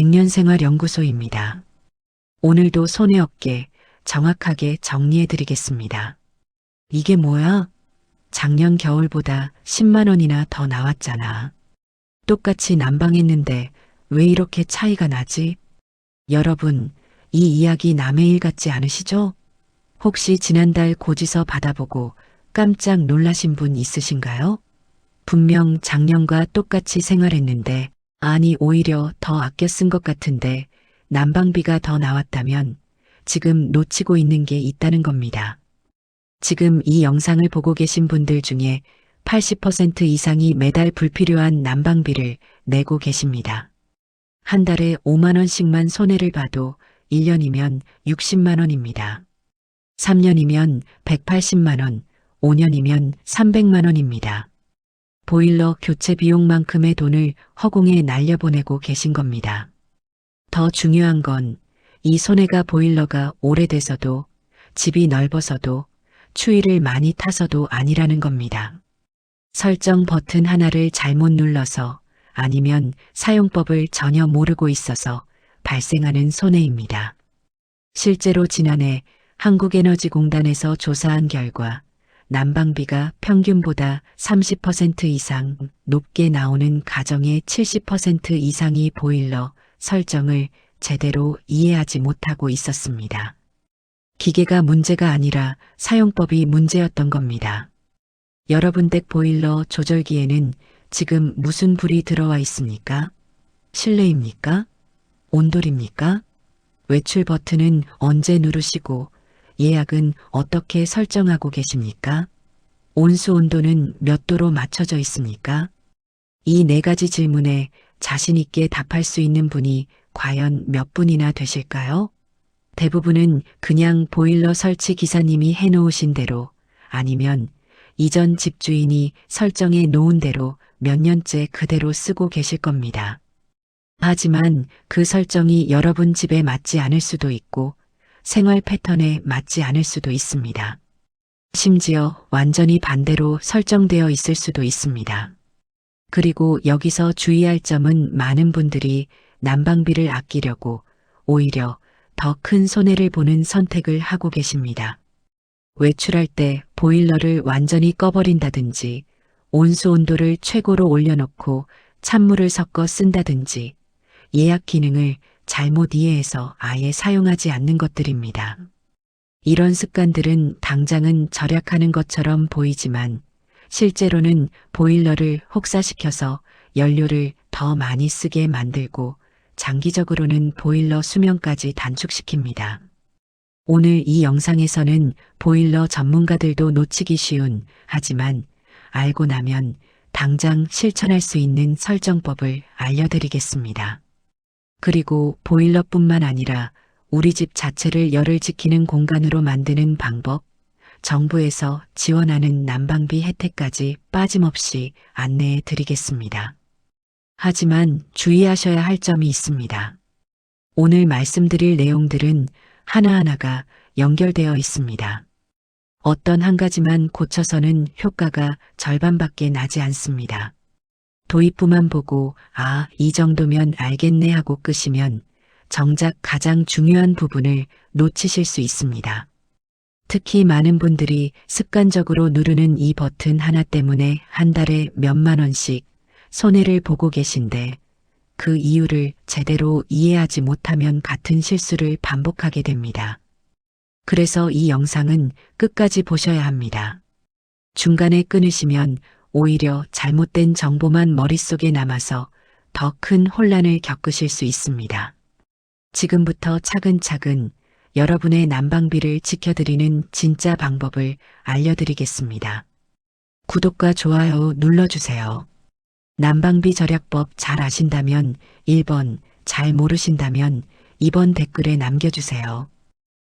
백년생활연구소입니다. 오늘도 손에 없게 정확하게 정리해 드리겠습니다. 이게 뭐야? 작년 겨울보다 10만 원이나 더 나왔잖아. 똑같이 난방했는데 왜 이렇게 차이가 나지? 여러분, 이 이야기 남의 일 같지 않으시죠? 혹시 지난달 고지서 받아보고 깜짝 놀라신 분 있으신가요? 분명 작년과 똑같이 생활했는데, 아니 오히려 더 아껴 쓴 것 같은데 난방비가 더 나왔다면 지금 놓치고 있는 게 있다는 겁니다. 지금 이 영상을 보고 계신 분들 중에 80% 이상이 매달 불필요한 난방비를 내고 계십니다. 한 달에 5만 원씩만 손해를 봐도 1년이면 60만 원입니다. 3년이면 180만 원, 5년이면 300만 원입니다. 보일러 교체 비용만큼의 돈을 허공에 날려보내고 계신 겁니다. 더 중요한 건 이 손해가 보일러가 오래돼서도 집이 넓어서도 추위를 많이 타서도 아니라는 겁니다. 설정 버튼 하나를 잘못 눌러서 아니면 사용법을 전혀 모르고 있어서 발생하는 손해입니다. 실제로 지난해 한국에너지공단에서 조사한 결과 난방비가 평균보다 30% 이상 높게 나오는 가정의 70% 이상이 보일러 설정을 제대로 이해하지 못하고 있었습니다. 기계가 문제가 아니라 사용법이 문제였던 겁니다. 여러분 댁 보일러 조절기에는 지금 무슨 불이 들어와 있습니까? 실내입니까? 온돌입니까? 외출 버튼은 언제 누르시고 예약은 어떻게 설정하고 계십니까? 온수 온도는 몇 도로 맞춰져 있습니까? 이 네 가지 질문에 자신 있게 답할 수 있는 분이 과연 몇 분이나 되실까요? 대부분은 그냥 보일러 설치 기사님이 해놓으신 대로 아니면 이전 집주인이 설정해 놓은 대로 몇 년째 그대로 쓰고 계실 겁니다. 하지만 그 설정이 여러분 집에 맞지 않을 수도 있고 생활 패턴에 맞지 않을 수도 있습니다. 심지어 완전히 반대로 설정되어 있을 수도 있습니다. 그리고 여기서 주의할 점은 많은 분들이 난방비를 아끼려고 오히려 더 큰 손해를 보는 선택을 하고 계십니다. 외출할 때 보일러를 완전히 꺼버린다든지 온수 온도를 최고로 올려놓고 찬물을 섞어 쓴다든지 예약 기능을 잘못 이해해서 아예 사용하지 않는 것들입니다. 이런 습관들은 당장은 절약하는 것처럼 보이지만 실제로는 보일러를 혹사시켜서 연료를 더 많이 쓰게 만들고 장기적으로는 보일러 수명까지 단축시킵니다. 오늘 이 영상에서는 보일러 전문가들도 놓치기 쉬운 하지만 알고 나면 당장 실천할 수 있는 설정법을 알려드리겠습니다. 그리고 보일러뿐만 아니라 우리 집 자체를 열을 지키는 공간으로 만드는 방법, 정부에서 지원하는 난방비 혜택까지 빠짐없이 안내해 드리겠습니다. 하지만 주의하셔야 할 점이 있습니다. 오늘 말씀드릴 내용들은 하나하나가 연결되어 있습니다. 어떤 한 가지만 고쳐서는 효과가 절반밖에 나지 않습니다. 도입부만 보고 이 정도면 알겠네 하고 끄시면 정작 가장 중요한 부분을 놓치실 수 있습니다. 특히 많은 분들이 습관적으로 누르는 이 버튼 하나 때문에 한 달에 몇만 원씩 손해를 보고 계신데 그 이유를 제대로 이해하지 못하면 같은 실수를 반복하게 됩니다. 그래서 이 영상은 끝까지 보셔야 합니다. 중간에 끊으시면 오히려 잘못된 정보만 머릿속에 남아서 더 큰 혼란을 겪으실 수 있습니다. 지금부터 차근차근 여러분의 난방비를 지켜드리는 진짜 방법을 알려드리겠습니다. 구독과 좋아요 눌러주세요. 난방비 절약법 잘 아신다면 1번, 잘 모르신다면 2번 댓글에 남겨주세요.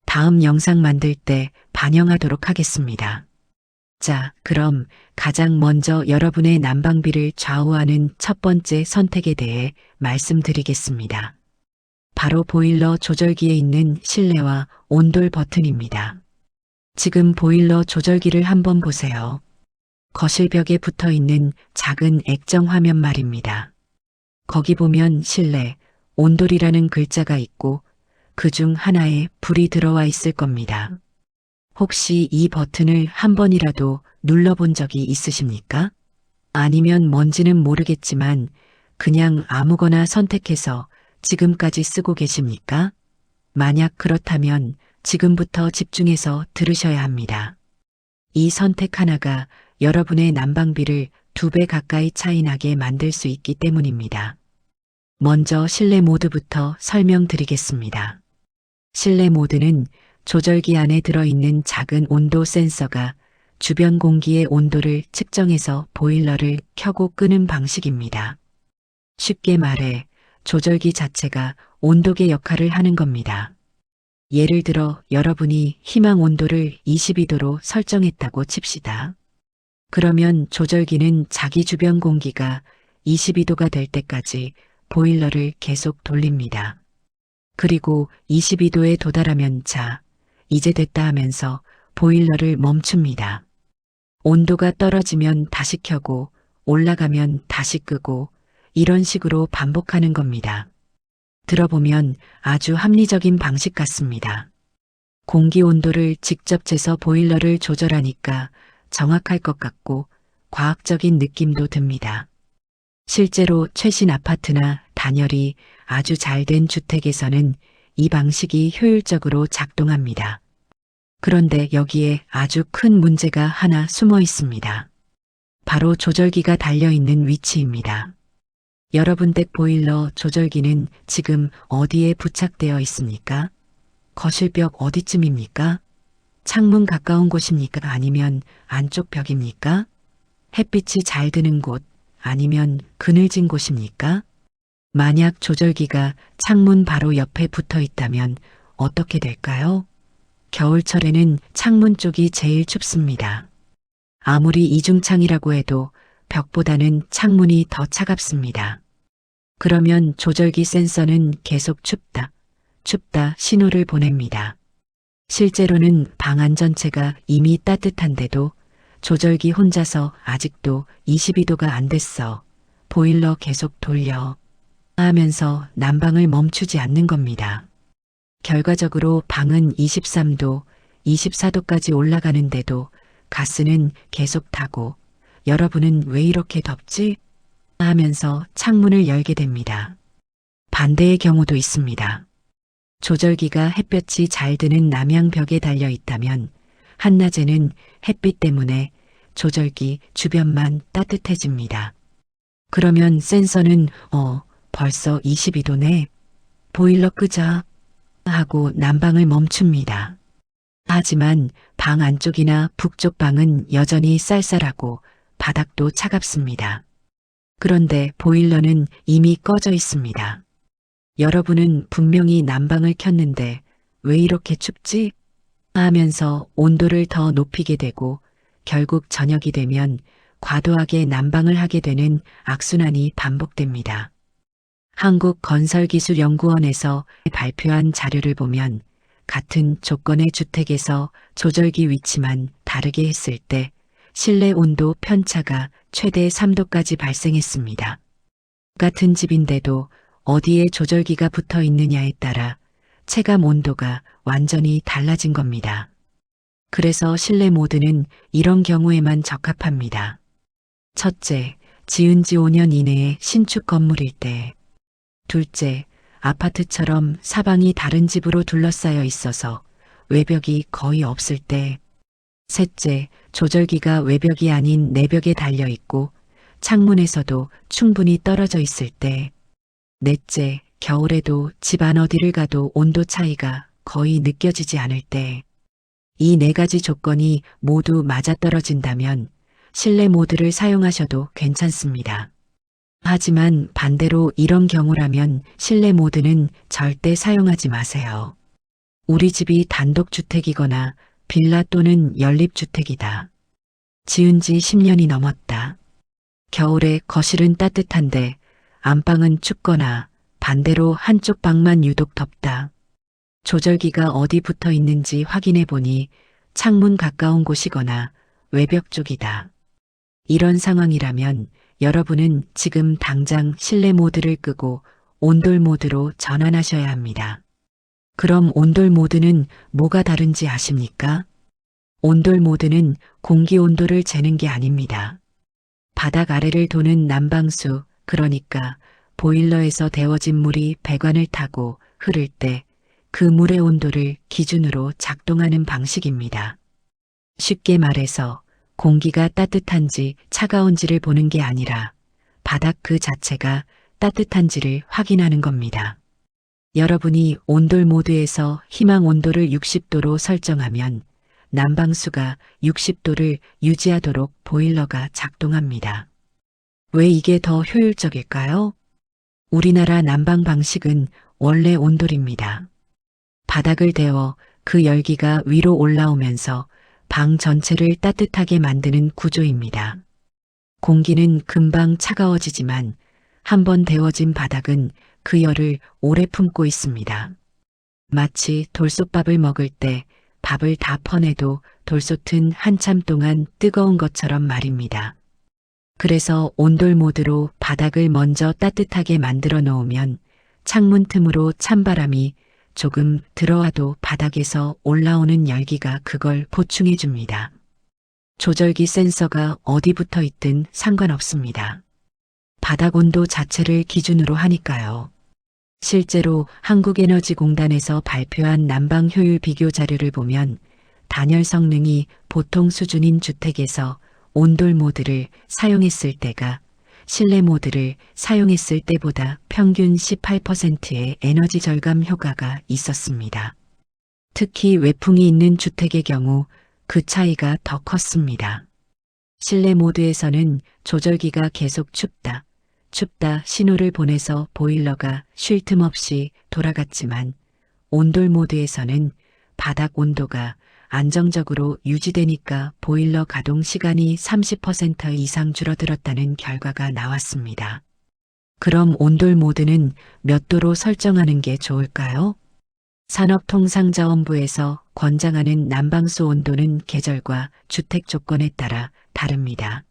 다음 영상 만들 때 반영하도록 하겠습니다. 자, 그럼 가장 먼저 여러분의 난방비를 좌우하는 첫 번째 선택에 대해 말씀드리겠습니다. 바로 보일러 조절기에 있는 실내와 온돌 버튼입니다. 지금 보일러 조절기를 한번 보세요. 거실 벽에 붙어 있는 작은 액정 화면 말입니다. 거기 보면 실내, 온돌이라는 글자가 있고 그 중 하나에 불이 들어와 있을 겁니다. 혹시 이 버튼을 한 번이라도 눌러본 적이 있으십니까? 아니면 뭔지는 모르겠지만 그냥 아무거나 선택해서 지금까지 쓰고 계십니까? 만약 그렇다면 지금부터 집중해서 들으셔야 합니다. 이 선택 하나가 여러분의 난방비를 2배 가까이 차이 나게 만들 수 있기 때문입니다. 먼저 실내 모드부터 설명드리겠습니다. 실내 모드는 조절기 안에 들어있는 작은 온도 센서가 주변 공기의 온도를 측정해서 보일러를 켜고 끄는 방식입니다. 쉽게 말해 조절기 자체가 온도계 역할을 하는 겁니다. 예를 들어 여러분이 희망 온도를 22도로 설정했다고 칩시다. 그러면 조절기는 자기 주변 공기가 22도가 될 때까지 보일러를 계속 돌립니다. 그리고 22도에 도달하면 자, 이제 됐다 하면서 보일러를 멈춥니다. 온도가 떨어지면 다시 켜고 올라가면 다시 끄고 이런 식으로 반복하는 겁니다. 들어보면 아주 합리적인 방식 같습니다. 공기 온도를 직접 재서 보일러를 조절하니까 정확할 것 같고 과학적인 느낌도 듭니다. 실제로 최신 아파트나 단열이 아주 잘된 주택에서는 이 방식이 효율적으로 작동합니다. 그런데 여기에 아주 큰 문제가 하나 숨어 있습니다. 바로 조절기가 달려있는 위치입니다. 여러분 댁 보일러 조절기는 지금 어디에 부착되어 있습니까? 거실벽 어디쯤입니까? 창문 가까운 곳입니까? 아니면 안쪽 벽입니까? 햇빛이 잘 드는 곳 아니면 그늘진 곳입니까? 만약 조절기가 창문 바로 옆에 붙어 있다면 어떻게 될까요? 겨울철에는 창문 쪽이 제일 춥습니다. 아무리 이중창이라고 해도 벽보다는 창문이 더 차갑습니다. 그러면 조절기 센서는 계속 춥다, 춥다 신호를 보냅니다. 실제로는 방 안 전체가 이미 따뜻한데도 조절기 혼자서 아직도 22도가 안 됐어. 보일러 계속 돌려. 하면서 난방을 멈추지 않는 겁니다. 결과적으로 방은 23도, 24도까지 올라가는데도 가스는 계속 타고 여러분은 왜 이렇게 덥지? 하면서 창문을 열게 됩니다. 반대의 경우도 있습니다. 조절기가 햇볕이 잘 드는 남향벽에 달려 있다면 한낮에는 햇빛 때문에 조절기 주변만 따뜻해집니다. 그러면 센서는 벌써 22도네. 보일러 끄자 하고 난방을 멈춥니다. 하지만 방 안쪽이나 북쪽 방은 여전히 쌀쌀하고 바닥도 차갑습니다. 그런데 보일러는 이미 꺼져 있습니다. 여러분은 분명히 난방을 켰는데 왜 이렇게 춥지? 하면서 온도를 더 높이게 되고 결국 저녁이 되면 과도하게 난방을 하게 되는 악순환이 반복됩니다. 한국건설기술연구원에서 발표한 자료를 보면 같은 조건의 주택에서 조절기 위치만 다르게 했을 때 실내 온도 편차가 최대 3도까지 발생했습니다. 같은 집인데도 어디에 조절기가 붙어 있느냐에 따라 체감 온도가 완전히 달라진 겁니다. 그래서 실내 모드는 이런 경우에만 적합합니다. 첫째, 지은 지 5년 이내의 신축 건물일 때. 둘째, 아파트처럼 사방이 다른 집으로 둘러싸여 있어서 외벽이 거의 없을 때. 셋째, 조절기가 외벽이 아닌 내벽에 달려 있고 창문에서도 충분히 떨어져 있을 때. 넷째, 겨울에도 집 안 어디를 가도 온도 차이가 거의 느껴지지 않을 때. 이 네 가지 조건이 모두 맞아떨어진다면 실내 모드를 사용하셔도 괜찮습니다. 하지만 반대로 이런 경우라면 실내 모드는 절대 사용하지 마세요. 우리 집이 단독주택이거나 빌라 또는 연립주택이다. 지은 지 10년이 넘었다. 겨울에 거실은 따뜻한데 안방은 춥거나 반대로 한쪽 방만 유독 덥다. 조절기가 어디 붙어 있는지 확인해 보니 창문 가까운 곳이거나 외벽 쪽이다. 이런 상황이라면 여러분은 지금 당장 실내 모드를 끄고 온돌 모드로 전환하셔야 합니다. 그럼 온돌 모드는 뭐가 다른지 아십니까? 온돌 모드는 공기 온도를 재는 게 아닙니다. 바닥 아래를 도는 난방수, 그러니까 보일러에서 데워진 물이 배관을 타고 흐를 때 그 물의 온도를 기준으로 작동하는 방식입니다. 쉽게 말해서 공기가 따뜻한지 차가운지를 보는 게 아니라 바닥 그 자체가 따뜻한지를 확인하는 겁니다. 여러분이 온돌 모드에서 희망 온도를 60도로 설정하면 난방수가 60도를 유지하도록 보일러가 작동합니다. 왜 이게 더 효율적일까요? 우리나라 난방 방식은 원래 온돌입니다. 바닥을 데워 그 열기가 위로 올라오면서 방 전체를 따뜻하게 만드는 구조입니다. 공기는 금방 차가워지지만 한번 데워진 바닥은 그 열을 오래 품고 있습니다. 마치 돌솥밥을 먹을 때 밥을 다 퍼내도 돌솥은 한참 동안 뜨거운 것처럼 말입니다. 그래서 온돌 모드로 바닥을 먼저 따뜻하게 만들어 놓으면 창문 틈으로 찬바람이 조금 들어와도 바닥에서 올라오는 열기가 그걸 보충해 줍니다. 조절기 센서가 어디 붙어 있든 상관없습니다. 바닥 온도 자체를 기준으로 하니까요. 실제로 한국에너지공단에서 발표한 난방 효율 비교 자료를 보면 단열 성능이 보통 수준인 주택에서 온돌 모드를 사용했을 때가 실내 모드를 사용했을 때보다 평균 18%의 에너지 절감 효과가 있었습니다. 특히 외풍이 있는 주택의 경우 그 차이가 더 컸습니다. 실내 모드에서는 조절기가 계속 춥다 신호를 보내서 보일러가 쉴 틈 없이 돌아갔지만 온돌 모드에서는 바닥 온도가 안정적으로 유지되니까 보일러 가동 시간이 30% 이상 줄어들었다는 결과가 나왔습니다. 그럼 온돌 모드는 몇 도로 설정하는 게 좋을까요? 산업통상자원부에서 권장하는 난방수 온도는 계절과 주택 조건에 따라 다릅니다.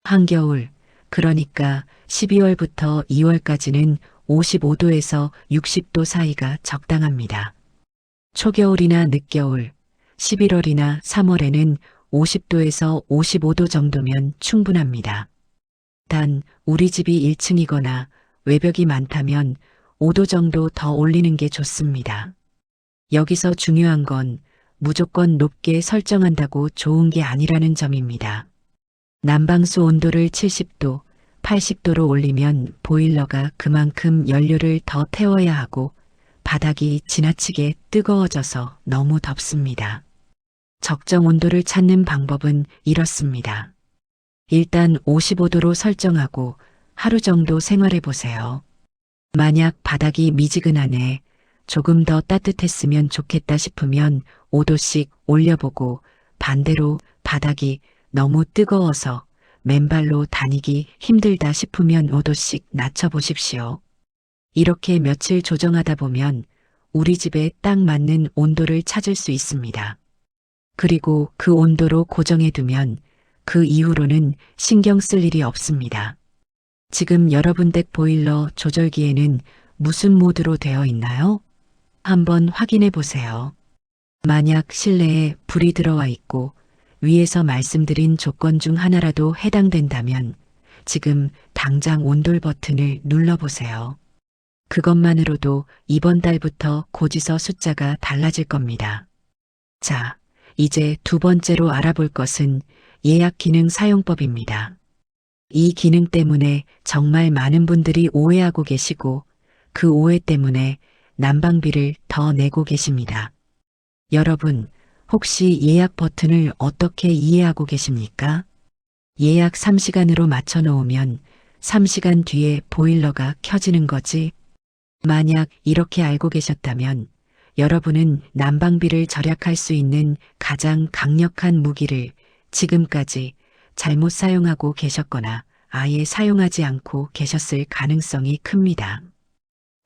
한겨울, 그러니까 12월부터 2월까지는 55도에서 60도 사이가 적당합니다. 초겨울이나 늦겨울, 11월이나 3월에는 50도에서 55도 정도면 충분합니다. 단 우리 집이 1층이거나 외벽이 많다면 5도 정도 더 올리는 게 좋습니다. 여기서 중요한 건 무조건 높게 설정한다고 좋은 게 아니라는 점입니다. 난방수 온도를 70도, 80도로 올리면 보일러가 그만큼 연료를 더 태워야 하고 바닥이 지나치게 뜨거워져서 너무 덥습니다. 적정 온도를 찾는 방법은 이렇습니다. 일단 55도로 설정하고 하루 정도 생활해 보세요. 만약 바닥이 미지근하네, 조금 더 따뜻했으면 좋겠다 싶으면 5도씩 올려보고 반대로 바닥이 너무 뜨거워서 맨발로 다니기 힘들다 싶으면 5도씩 낮춰보십시오. 이렇게 며칠 조정하다 보면 우리 집에 딱 맞는 온도를 찾을 수 있습니다. 그리고 그 온도로 고정해두면 그 이후로는 신경 쓸 일이 없습니다. 지금 여러분 댁 보일러 조절기에는 무슨 모드로 되어 있나요? 한번 확인해 보세요. 만약 실내에 불이 들어와 있고 위에서 말씀드린 조건 중 하나라도 해당된다면 지금 당장 온돌 버튼을 눌러보세요. 그것만으로도 이번 달부터 고지서 숫자가 달라질 겁니다. 자, 이제 두 번째로 알아볼 것은 예약 기능 사용법입니다. 이 기능 때문에 정말 많은 분들이 오해하고 계시고 그 오해 때문에 난방비를 더 내고 계십니다. 여러분, 혹시 예약 버튼을 어떻게 이해하고 계십니까? 예약 3시간으로 맞춰 놓으면 3시간 뒤에 보일러가 켜지는 거지. 만약 이렇게 알고 계셨다면 여러분은 난방비를 절약할 수 있는 가장 강력한 무기를 지금까지 잘못 사용하고 계셨거나 아예 사용하지 않고 계셨을 가능성이 큽니다.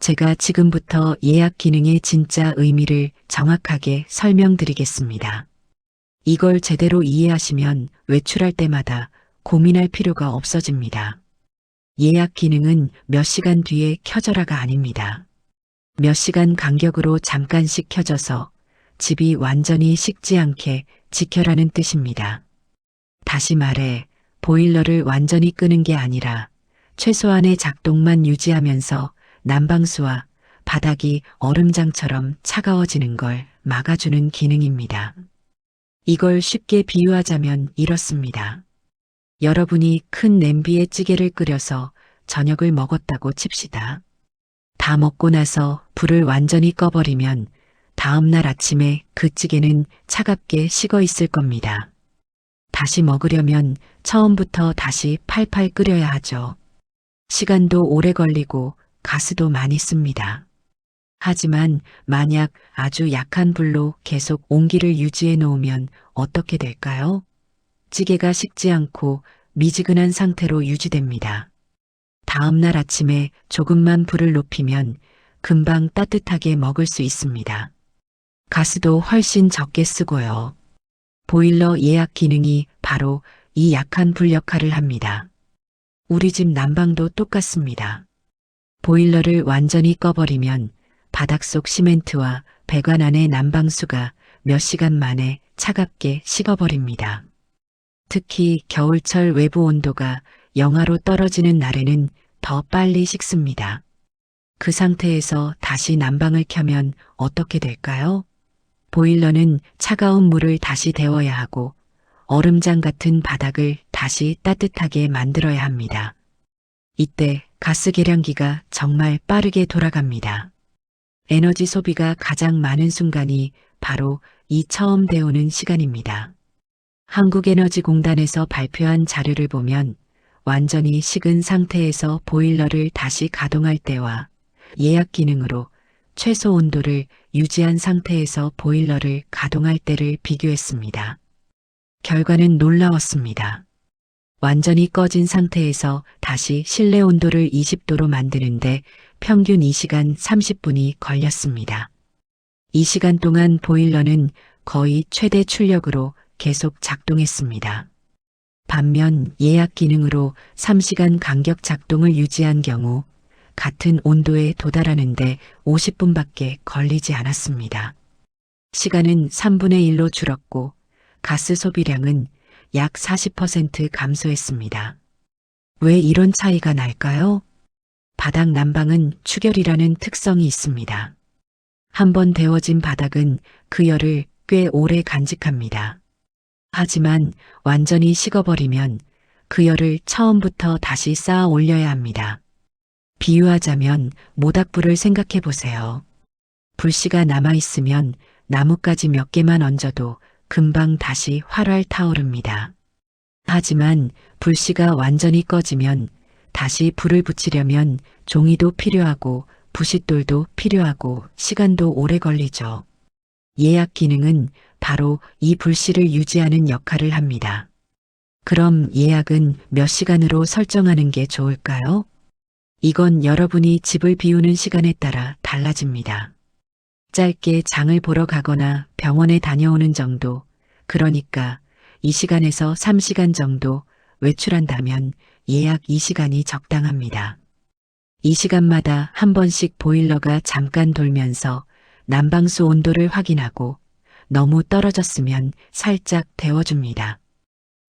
제가 지금부터 예약 기능의 진짜 의미를 정확하게 설명드리겠습니다. 이걸 제대로 이해하시면 외출할 때마다 고민할 필요가 없어집니다. 예약 기능은 몇 시간 뒤에 켜져라가 아닙니다. 몇 시간 간격으로 잠깐씩 켜져서 집이 완전히 식지 않게 지켜라는 뜻입니다. 다시 말해 보일러를 완전히 끄는 게 아니라 최소한의 작동만 유지하면서 난방수와 바닥이 얼음장처럼 차가워지는 걸 막아주는 기능입니다. 이걸 쉽게 비유하자면 이렇습니다. 여러분이 큰 냄비에 찌개를 끓여서 저녁을 먹었다고 칩시다. 다 먹고 나서 불을 완전히 꺼버리면 다음날 아침에 그 찌개는 차갑게 식어 있을 겁니다. 다시 먹으려면 처음부터 다시 팔팔 끓여야 하죠. 시간도 오래 걸리고 가스도 많이 씁니다. 하지만 만약 아주 약한 불로 계속 온기를 유지해 놓으면 어떻게 될까요? 찌개가 식지 않고 미지근한 상태로 유지됩니다. 다음날 아침에 조금만 불을 높이면 금방 따뜻하게 먹을 수 있습니다. 가스도 훨씬 적게 쓰고요. 보일러 예약 기능이 바로 이 약한 불 역할을 합니다. 우리 집 난방도 똑같습니다. 보일러를 완전히 꺼버리면 바닥 속 시멘트와 배관 안의 난방수가 몇 시간 만에 차갑게 식어버립니다. 특히 겨울철 외부 온도가 영하로 떨어지는 날에는 더 빨리 식습니다. 그 상태에서 다시 난방을 켜면 어떻게 될까요? 보일러는 차가운 물을 다시 데워야 하고 얼음장 같은 바닥을 다시 따뜻하게 만들어야 합니다. 이때 가스 계량기가 정말 빠르게 돌아갑니다. 에너지 소비가 가장 많은 순간이 바로 이 처음 데우는 시간입니다. 한국에너지공단에서 발표한 자료를 보면 완전히 식은 상태에서 보일러를 다시 가동할 때와 예약 기능으로 최소 온도를 유지한 상태에서 보일러를 가동할 때를 비교했습니다. 결과는 놀라웠습니다. 완전히 꺼진 상태에서 다시 실내 온도를 20도로 만드는데 평균 2시간 30분이 걸렸습니다. 이 시간 동안 보일러는 거의 최대 출력으로 계속 작동했습니다. 반면 예약 기능으로 3시간 간격 작동을 유지한 경우 같은 온도에 도달하는데 50분밖에 걸리지 않았습니다. 시간은 3분의 1로 줄었고 가스 소비량은 약 40% 감소했습니다. 왜 이런 차이가 날까요? 바닥 난방은 추결이라는 특성이 있습니다. 한번 데워진 바닥은 그 열을 꽤 오래 간직합니다. 하지만 완전히 식어버리면 그 열을 처음부터 다시 쌓아 올려야 합니다. 비유하자면 모닥불을 생각해 보세요. 불씨가 남아있으면 나뭇가지 몇 개만 얹어도 금방 다시 활활 타오릅니다. 하지만 불씨가 완전히 꺼지면 다시 불을 붙이려면 종이도 필요하고 부싯돌도 필요하고 시간도 오래 걸리죠. 예약 기능은 바로 이 불씨를 유지하는 역할을 합니다. 그럼 예약은 몇 시간으로 설정하는 게 좋을까요? 이건 여러분이 집을 비우는 시간에 따라 달라집니다. 짧게 장을 보러 가거나 병원에 다녀오는 정도, 그러니까 2시간에서 3시간 정도 외출한다면 예약 2시간이 적당합니다. 이 시간마다 한 번씩 보일러가 잠깐 돌면서 난방수 온도를 확인하고 너무 떨어졌으면 살짝 데워줍니다.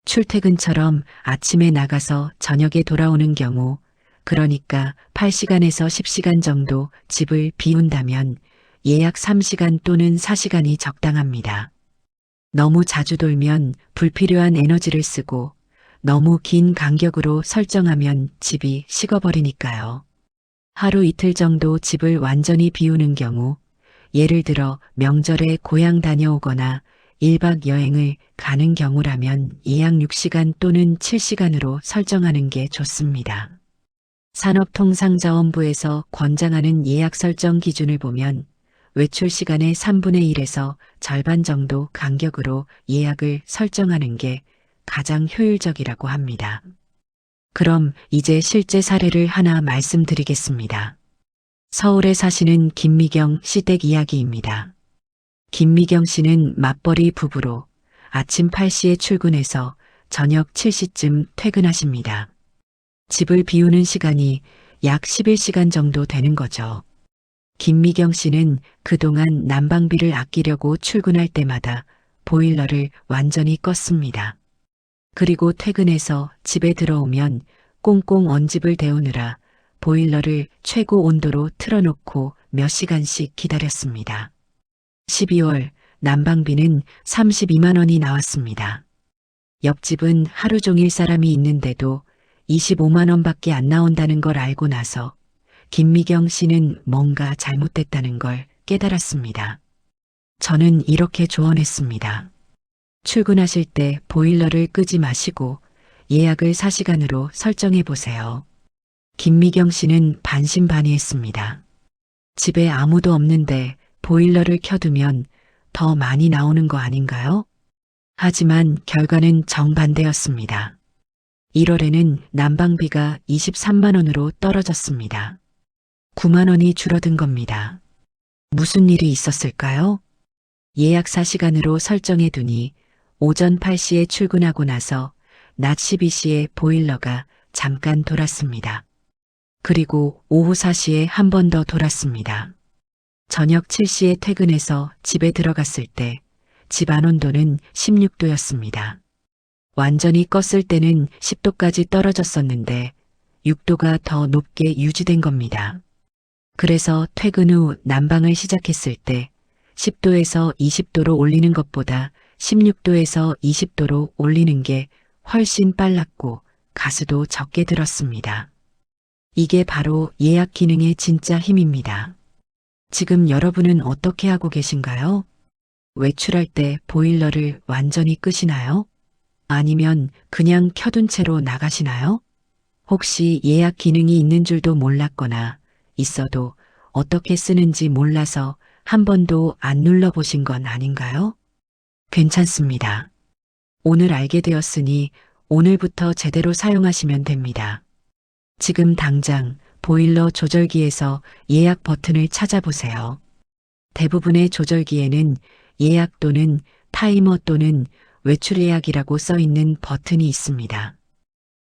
출퇴근처럼 아침에 나가서 저녁에 돌아오는 경우, 그러니까 8시간에서 10시간 정도 집을 비운다면 예약 3시간 또는 4시간이 적당합니다. 너무 자주 돌면 불필요한 에너지를 쓰고 너무 긴 간격으로 설정하면 집이 식어버리니까요. 하루 이틀 정도 집을 완전히 비우는 경우, 예를 들어 명절에 고향 다녀오거나 1박 여행을 가는 경우라면 예약 6시간 또는 7시간으로 설정하는 게 좋습니다. 산업통상자원부에서 권장하는 예약 설정 기준을 보면 외출 시간의 3분의 1에서 절반 정도 간격으로 예약을 설정하는 게 가장 효율적이라고 합니다. 그럼 이제 실제 사례를 하나 말씀드리겠습니다. 서울에 사시는 김미경 씨 댁 이야기입니다. 김미경 씨는 맞벌이 부부로 아침 8시에 출근해서 저녁 7시쯤 퇴근하십니다. 집을 비우는 시간이 약 11시간 정도 되는 거죠. 김미경 씨는 그동안 난방비를 아끼려고 출근할 때마다 보일러를 완전히 껐습니다. 그리고 퇴근해서 집에 들어오면 꽁꽁 언집을 데우느라 보일러를 최고 온도로 틀어놓고 몇 시간씩 기다렸습니다. 12월 난방비는 32만 원이 나왔습니다. 옆집은 하루 종일 사람이 있는데도 25만 원밖에 안 나온다는 걸 알고 나서 김미경 씨는 뭔가 잘못됐다는 걸 깨달았습니다. 저는 이렇게 조언했습니다. 출근하실 때 보일러를 끄지 마시고 예약을 4시간으로 설정해 보세요. 김미경 씨는 반신반의했습니다. 집에 아무도 없는데 보일러를 켜두면 더 많이 나오는 거 아닌가요? 하지만 결과는 정반대였습니다. 1월에는 난방비가 23만 원으로 떨어졌습니다. 9만 원이 줄어든 겁니다. 무슨 일이 있었을까요? 예약 4시간으로 설정해 두니 오전 8시에 출근하고 나서 낮 12시에 보일러가 잠깐 돌았습니다. 그리고 오후 4시에 한 번 더 돌았습니다. 저녁 7시에 퇴근해서 집에 들어갔을 때 집안 온도는 16도였습니다. 완전히 껐을 때는 10도까지 떨어졌었는데 6도가 더 높게 유지된 겁니다. 그래서 퇴근 후 난방을 시작했을 때 10도에서 20도로 올리는 것보다 16도에서 20도로 올리는 게 훨씬 빨랐고 가스도 적게 들었습니다. 이게 바로 예약 기능의 진짜 힘입니다. 지금 여러분은 어떻게 하고 계신가요? 외출할 때 보일러를 완전히 끄시나요? 아니면 그냥 켜둔 채로 나가시나요? 혹시 예약 기능이 있는 줄도 몰랐거나 있어도 어떻게 쓰는지 몰라서 한 번도 안 눌러보신 건 아닌가요? 괜찮습니다. 오늘 알게 되었으니 오늘부터 제대로 사용하시면 됩니다. 지금 당장 보일러 조절기에서 예약 버튼을 찾아보세요. 대부분의 조절기에는 예약 또는 타이머 또는 외출 예약이라고 써 있는 버튼이 있습니다.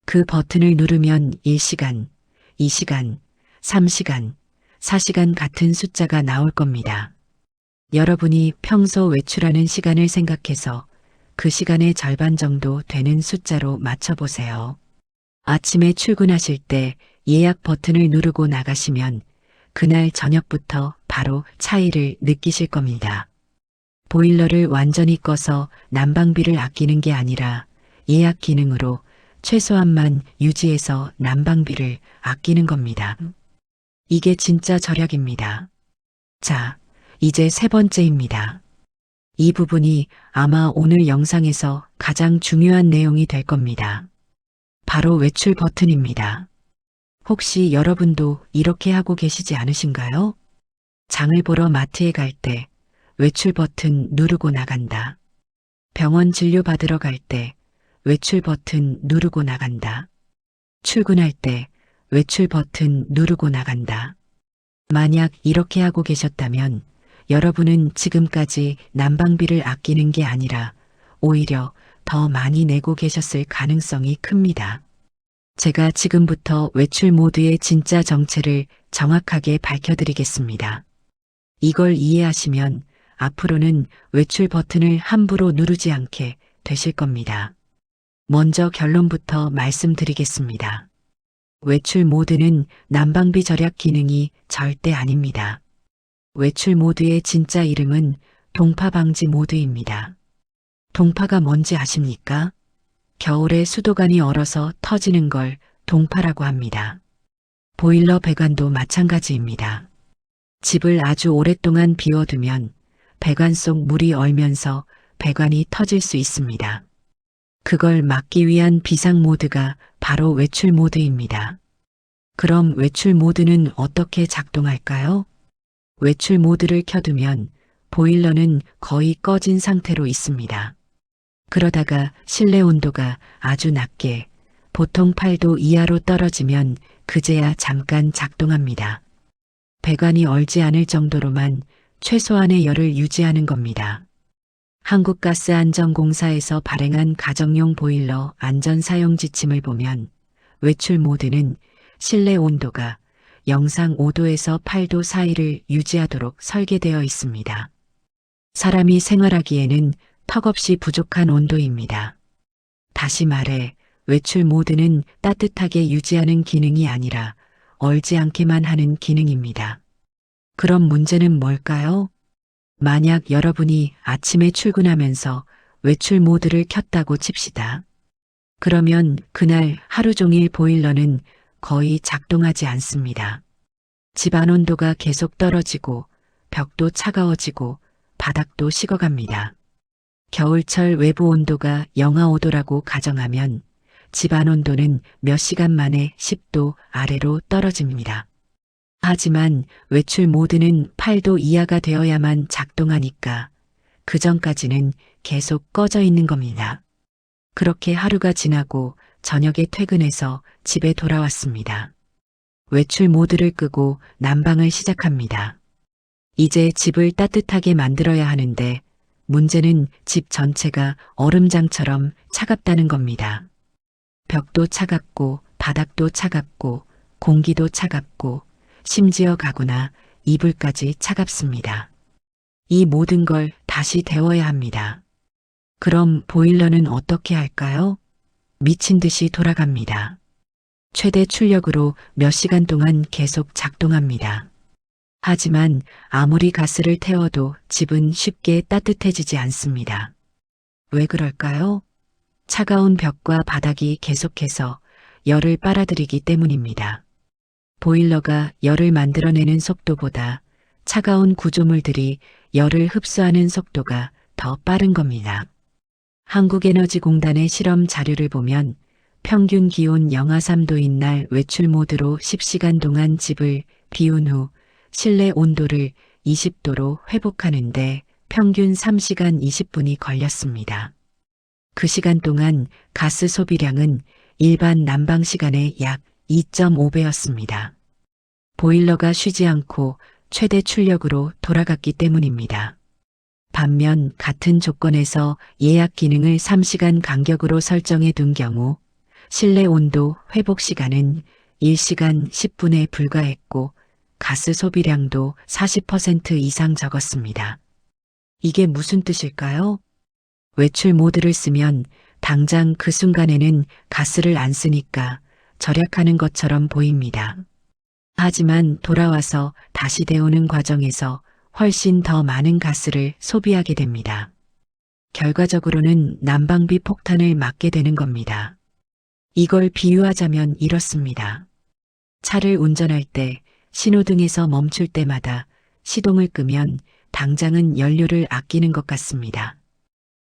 그 버튼을 누르면 1시간, 2시간, 3시간, 4시간 같은 숫자가 나올 겁니다. 여러분이 평소 외출하는 시간을 생각해서 그 시간의 절반 정도 되는 숫자로 맞춰보세요. 아침에 출근하실 때 예약 버튼을 누르고 나가시면 그날 저녁부터 바로 차이를 느끼실 겁니다. 보일러를 완전히 꺼서 난방비를 아끼는 게 아니라 예약 기능으로 최소한만 유지해서 난방비를 아끼는 겁니다. 이게 진짜 절약입니다. 자, 이제 세 번째입니다. 이 부분이 아마 오늘 영상에서 가장 중요한 내용이 될 겁니다. 바로 외출 버튼입니다. 혹시 여러분도 이렇게 하고 계시지 않으신가요? 장을 보러 마트에 갈 때 외출 버튼 누르고 나간다. 병원 진료 받으러 갈 때 외출 버튼 누르고 나간다. 출근할 때 외출 버튼 누르고 나간다. 만약 이렇게 하고 계셨다면 여러분은 지금까지 난방비를 아끼는 게 아니라 오히려 더 많이 내고 계셨을 가능성이 큽니다. 제가 지금부터 외출 모드의 진짜 정체를 정확하게 밝혀드리겠습니다. 이걸 이해하시면 앞으로는 외출 버튼을 함부로 누르지 않게 되실 겁니다. 먼저 결론부터 말씀드리겠습니다. 외출 모드는 난방비 절약 기능이 절대 아닙니다. 외출 모드의 진짜 이름은 동파 방지 모드입니다. 동파가 뭔지 아십니까? 겨울에 수도관이 얼어서 터지는 걸 동파라고 합니다. 보일러 배관도 마찬가지입니다. 집을 아주 오랫동안 비워두면 배관 속 물이 얼면서 배관이 터질 수 있습니다. 그걸 막기 위한 비상 모드가 바로 외출 모드입니다. 그럼 외출 모드는 어떻게 작동할까요? 외출 모드를 켜두면 보일러는 거의 꺼진 상태로 있습니다. 그러다가 실내 온도가 아주 낮게 보통 8도 이하로 떨어지면 그제야 잠깐 작동합니다. 배관이 얼지 않을 정도로만 최소한의 열을 유지하는 겁니다. 한국가스안전공사에서 발행한 가정용 보일러 안전사용 지침을 보면 외출 모드는 실내 온도가 영상 5도에서 8도 사이를 유지하도록 설계되어 있습니다. 사람이 생활하기에는 턱없이 부족한 온도입니다. 다시 말해 외출 모드는 따뜻하게 유지하는 기능이 아니라 얼지 않게만 하는 기능입니다. 그럼 문제는 뭘까요? 만약 여러분이 아침에 출근하면서 외출 모드를 켰다고 칩시다. 그러면 그날 하루 종일 보일러는 거의 작동하지 않습니다. 집안 온도가 계속 떨어지고 벽도 차가워지고 바닥도 식어갑니다. 겨울철 외부 온도가 영하 5도라고 가정하면 집안 온도는 몇 시간 만에 10도 아래로 떨어집니다. 하지만 외출 모드는 8도 이하가 되어야만 작동하니까 그 전까지는 계속 꺼져 있는 겁니다. 그렇게 하루가 지나고 저녁에 퇴근해서 집에 돌아왔습니다. 외출 모드를 끄고 난방을 시작합니다. 이제 집을 따뜻하게 만들어야 하는데 문제는 집 전체가 얼음장처럼 차갑다는 겁니다. 벽도 차갑고 바닥도 차갑고 공기도 차갑고 심지어 가구나 이불까지 차갑습니다. 이 모든 걸 다시 데워야 합니다. 그럼 보일러는 어떻게 할까요? 미친 듯이 돌아갑니다. 최대 출력으로 몇 시간 동안 계속 작동합니다. 하지만 아무리 가스를 태워도 집은 쉽게 따뜻해지지 않습니다. 왜 그럴까요? 차가운 벽과 바닥이 계속해서 열을 빨아들이기 때문입니다. 보일러가 열을 만들어내는 속도보다 차가운 구조물들이 열을 흡수하는 속도가 더 빠른 겁니다. 한국에너지공단의 실험 자료를 보면 평균 기온 영하 3도인 날 외출 모드로 10시간 동안 집을 비운 후 실내 온도를 20도로 회복하는데 평균 3시간 20분이 걸렸습니다. 그 시간 동안 가스 소비량은 일반 난방 시간의 약 2.5배였습니다. 보일러가 쉬지 않고 최대 출력으로 돌아갔기 때문입니다. 반면 같은 조건에서 예약 기능을 3시간 간격으로 설정해 둔 경우 실내 온도 회복 시간은 1시간 10분에 불과했고 가스 소비량도 40% 이상 적었습니다. 이게 무슨 뜻일까요? 외출 모드를 쓰면 당장 그 순간에는 가스를 안 쓰니까 절약하는 것처럼 보입니다. 하지만 돌아와서 다시 데우는 과정에서 훨씬 더 많은 가스를 소비하게 됩니다. 결과적으로는 난방비 폭탄을 맞게 되는 겁니다. 이걸 비유하자면 이렇습니다. 차를 운전할 때 신호등에서 멈출 때마다 시동을 끄면 당장은 연료를 아끼는 것 같습니다.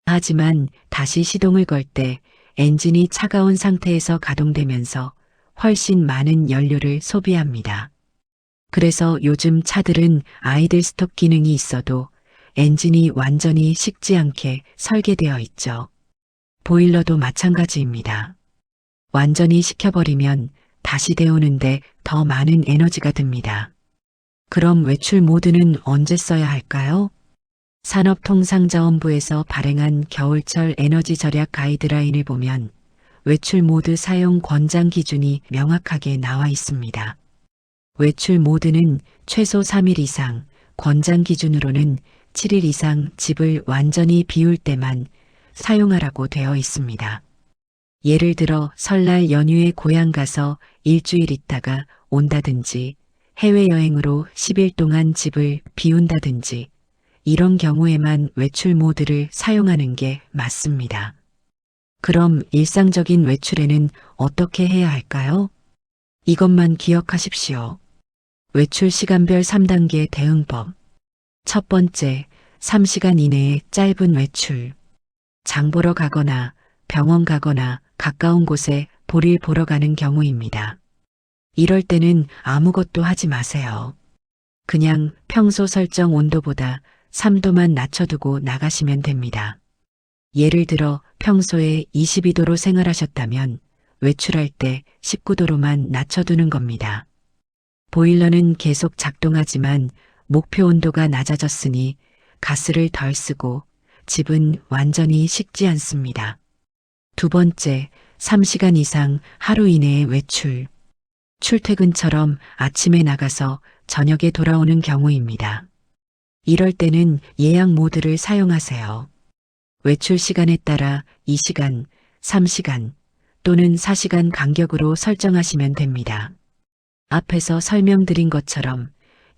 하지만 다시 시동을 걸 때 엔진이 차가운 상태에서 가동되면서 훨씬 많은 연료를 소비합니다. 그래서 요즘 차들은 아이들 스톱 기능이 있어도 엔진이 완전히 식지 않게 설계되어 있죠. 보일러도 마찬가지입니다. 완전히 식혀버리면 다시 데우는데 더 많은 에너지가 듭니다. 그럼 외출 모드는 언제 써야 할까요? 산업통상자원부에서 발행한 겨울철 에너지 절약 가이드라인을 보면 외출 모드 사용 권장 기준이 명확하게 나와 있습니다. 외출 모드는 최소 3일 이상, 권장 기준으로는 7일 이상 집을 완전히 비울 때만 사용하라고 되어 있습니다. 예를 들어 설날 연휴에 고향 가서 일주일 있다가 온다든지 해외여행으로 10일 동안 집을 비운다든지 이런 경우에만 외출 모드를 사용하는 게 맞습니다. 그럼 일상적인 외출에는 어떻게 해야 할까요? 이것만 기억하십시오. 외출 시간별 3단계 대응법. 첫 번째, 3시간 이내에 짧은 외출. 장 보러 가거나 병원 가거나 가까운 곳에 볼일 보러 가는 경우입니다. 이럴 때는 아무것도 하지 마세요. 그냥 평소 설정 온도보다 3도만 낮춰두고 나가시면 됩니다. 예를 들어 평소에 22도로 생활하셨다면 외출할 때 19도로만 낮춰두는 겁니다. 보일러는 계속 작동하지만 목표 온도가 낮아졌으니 가스를 덜 쓰고 집은 완전히 식지 않습니다. 두 번째, 3시간 이상 하루 이내에 외출. 출퇴근처럼 아침에 나가서 저녁에 돌아오는 경우입니다. 이럴 때는 예약 모드를 사용하세요. 외출 시간에 따라 2시간, 3시간 또는 4시간 간격으로 설정하시면 됩니다. 앞에서 설명드린 것처럼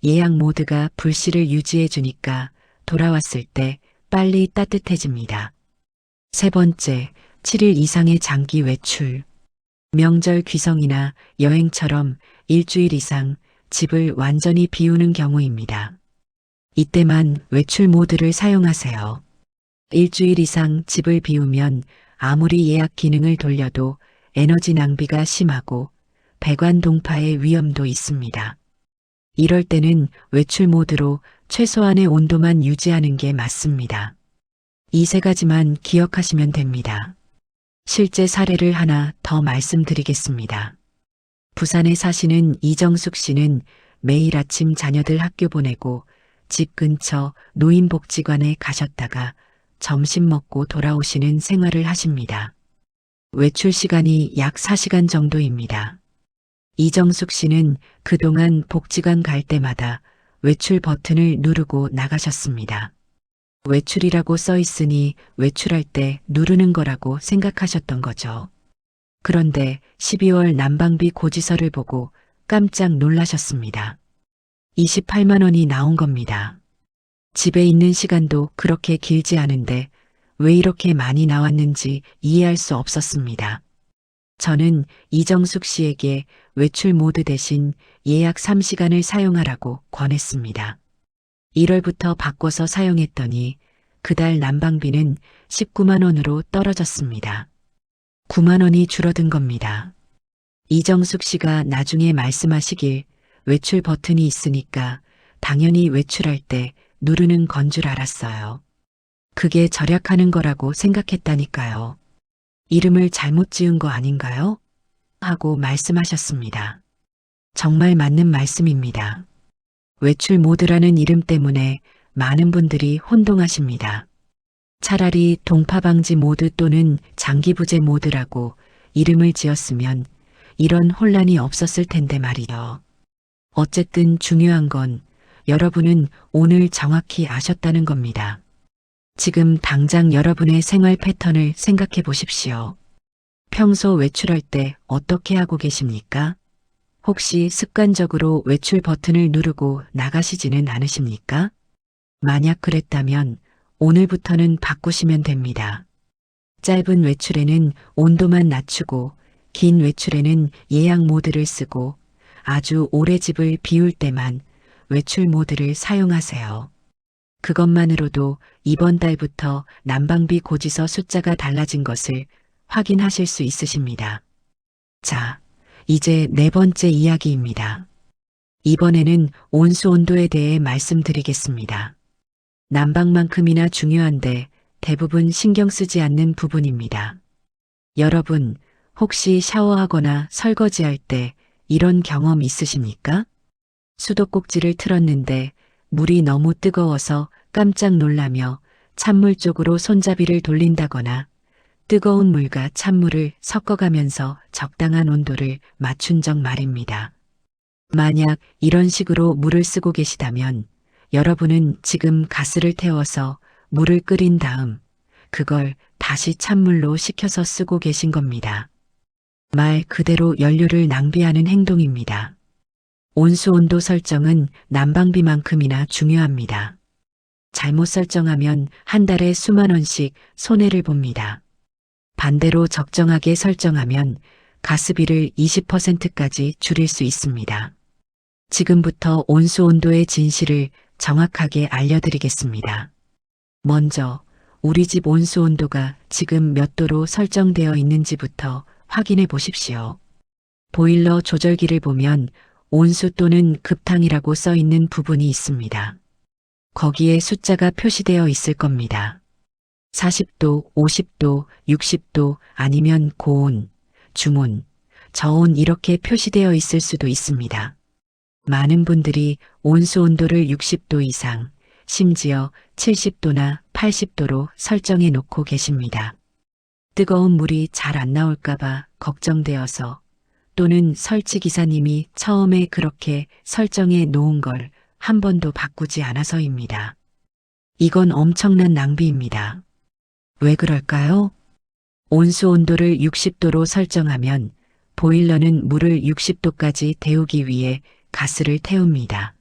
예약 모드가 불씨를 유지해 주니까 돌아왔을 때 빨리 따뜻해집니다. 세 번째, 7일 이상의 장기 외출. 명절 귀성이나 여행처럼 일주일 이상 집을 완전히 비우는 경우입니다. 이때만 외출 모드를 사용하세요. 일주일 이상 집을 비우면 아무리 예약 기능을 돌려도 에너지 낭비가 심하고 배관 동파의 위험도 있습니다. 이럴 때는 외출 모드로 최소한의 온도만 유지하는 게 맞습니다. 이 세 가지만 기억하시면 됩니다. 실제 사례를 하나 더 말씀드리겠습니다. 부산에 사시는 이정숙 씨는 매일 아침 자녀들 학교 보내고 집 근처 노인복지관에 가셨다가 점심 먹고 돌아오시는 생활을 하십니다. 외출 시간이 약 4시간 정도입니다. 이정숙 씨는 그동안 복지관 갈 때마다 외출 버튼을 누르고 나가셨습니다. 외출이라고 써 있으니 외출할 때 누르는 거라고 생각하셨던 거죠. 그런데 12월 난방비 고지서를 보고 깜짝 놀라셨습니다. 28만 원이 나온 겁니다. 집에 있는 시간도 그렇게 길지 않은데 왜 이렇게 많이 나왔는지 이해할 수 없었습니다. 저는 이정숙 씨에게 외출 모드 대신 예약 3시간을 사용하라고 권했습니다. 1월부터 바꿔서 사용했더니 그달 난방비는 19만 원으로 떨어졌습니다. 9만 원이 줄어든 겁니다. 이정숙 씨가 나중에 말씀하시길 외출 버튼이 있으니까 당연히 외출할 때 누르는 건 줄 알았어요. 그게 절약하는 거라고 생각했다니까요. 이름을 잘못 지은 거 아닌가요? 하고 말씀하셨습니다. 정말 맞는 말씀입니다. 외출 모드라는 이름 때문에 많은 분들이 혼동하십니다. 차라리 동파방지 모드 또는 장기부재 모드라고 이름을 지었으면 이런 혼란이 없었을 텐데 말이요. 어쨌든 중요한 건 여러분은 오늘 정확히 아셨다는 겁니다. 지금 당장 여러분의 생활 패턴을 생각해 보십시오. 평소 외출할 때 어떻게 하고 계십니까? 혹시 습관적으로 외출 버튼을 누르고 나가시지는 않으십니까? 만약 그랬다면 오늘부터는 바꾸시면 됩니다. 짧은 외출에는 온도만 낮추고 긴 외출에는 예약 모드를 쓰고 아주 오래 집을 비울 때만 외출 모드를 사용하세요. 그것만으로도 이번 달부터 난방비 고지서 숫자가 달라진 것을 확인하실 수 있으십니다. 자, 이제 네 번째 이야기입니다. 이번에는 온수 온도에 대해 말씀드리겠습니다. 난방만큼이나 중요한데 대부분 신경 쓰지 않는 부분입니다. 여러분, 혹시 샤워하거나 설거지할 때 이런 경험 있으십니까? 수도꼭지를 틀었는데 물이 너무 뜨거워서 깜짝 놀라며 찬물 쪽으로 손잡이를 돌린다거나 뜨거운 물과 찬물을 섞어가면서 적당한 온도를 맞춘 적 말입니다. 만약 이런 식으로 물을 쓰고 계시다면 여러분은 지금 가스를 태워서 물을 끓인 다음 그걸 다시 찬물로 식혀서 쓰고 계신 겁니다. 말 그대로 연료를 낭비하는 행동입니다. 온수 온도 설정은 난방비만큼이나 중요합니다. 잘못 설정하면 한 달에 수만 원씩 손해를 봅니다. 반대로 적정하게 설정하면 가스비를 20%까지 줄일 수 있습니다. 지금부터 온수 온도의 진실을 정확하게 알려드리겠습니다. 먼저 우리 집 온수 온도가 지금 몇 도로 설정되어 있는지부터 확인해 보십시오. 보일러 조절기를 보면 온수 또는 급탕이라고 써 있는 부분이 있습니다. 거기에 숫자가 표시되어 있을 겁니다. 40도, 50도, 60도 아니면 고온, 중온, 저온 이렇게 표시되어 있을 수도 있습니다. 많은 분들이 온수 온도를 60도 이상, 심지어 70도나 80도로 설정해 놓고 계십니다. 뜨거운 물이 잘 안 나올까봐 걱정되어서 또는 설치 기사님이 처음에 그렇게 설정해 놓은 걸 한 번도 바꾸지 않아서입니다. 이건 엄청난 낭비입니다. 왜 그럴까요? 온수 온도를 60도로 설정하면 보일러는 물을 60도까지 데우기 위해 가스를 태웁니다.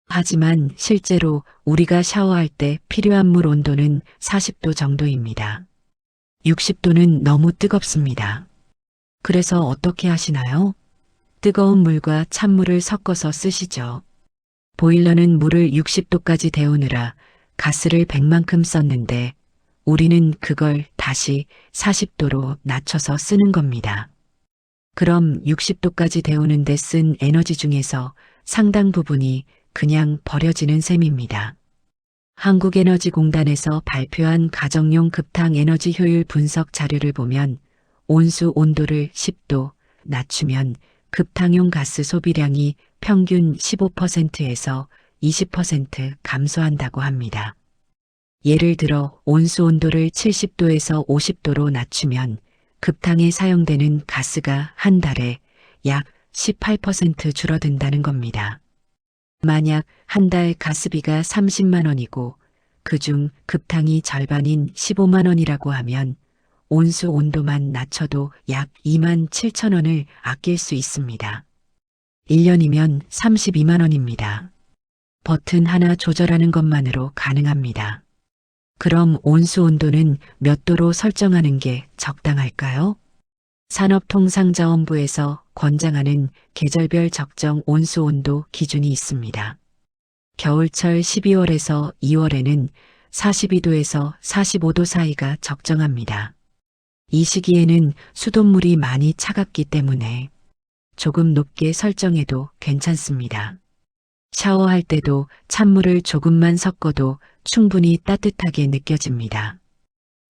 하지만 실제로 우리가 샤워할 때 필요한 물 온도는 40도 정도입니다. 60도는 너무 뜨겁습니다. 그래서 어떻게 하시나요? 뜨거운 물과 찬물을 섞어서 쓰시죠. 보일러는 물을 60도까지 데우느라 가스를 100만큼 썼는데 우리는 그걸 다시 40도로 낮춰서 쓰는 겁니다. 그럼 60도까지 데우는 데 쓴 에너지 중에서 상당 부분이 그냥 버려지는 셈입니다. 한국에너지공단에서 발표한 가정용 급탕 에너지 효율 분석 자료를 보면 온수 온도를 10도 낮추면 급탕용 가스 소비량이 평균 15%에서 20% 감소한다고 합니다. 예를 들어 온수 온도를 70도에서 50도로 낮추면 급탕에 사용되는 가스가 한 달에 약 18% 줄어든다는 겁니다. 만약 한 달 가스비가 30만 원이고 그중 급탕이 절반인 15만 원이라고 하면 온수 온도만 낮춰도 약 2만 7천 원을 아낄 수 있습니다. 1년이면 32만 원입니다. 버튼 하나 조절하는 것만으로 가능합니다. 그럼 온수 온도는 몇 도로 설정하는 게 적당할까요? 산업통상자원부에서 권장하는 계절별 적정 온수 온도 기준이 있습니다. 겨울철 12월에서 2월에는 42도에서 45도 사이가 적정합니다. 이 시기에는 수돗물이 많이 차갑기 때문에 조금 높게 설정해도 괜찮습니다. 샤워할 때도 찬물을 조금만 섞어도 충분히 따뜻하게 느껴집니다.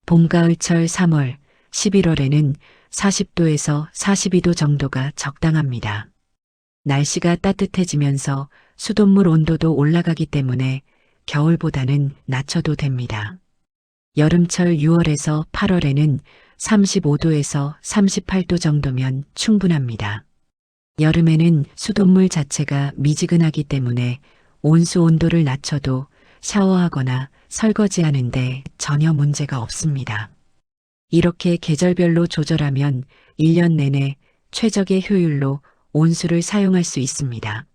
봄, 가을철 3월, 11월에는 40도에서 42도 정도가 적당합니다. 날씨가 따뜻해지면서 수돗물 온도도 올라가기 때문에 겨울보다는 낮춰도 됩니다. 여름철 6월에서 8월에는 35도에서 38도 정도면 충분합니다. 여름에는 수돗물 자체가 미지근하기 때문에 온수 온도를 낮춰도 샤워하거나 설거지하는데 전혀 문제가 없습니다. 이렇게 계절별로 조절하면 1년 내내 최적의 효율로 온수를 사용할 수 있습니다.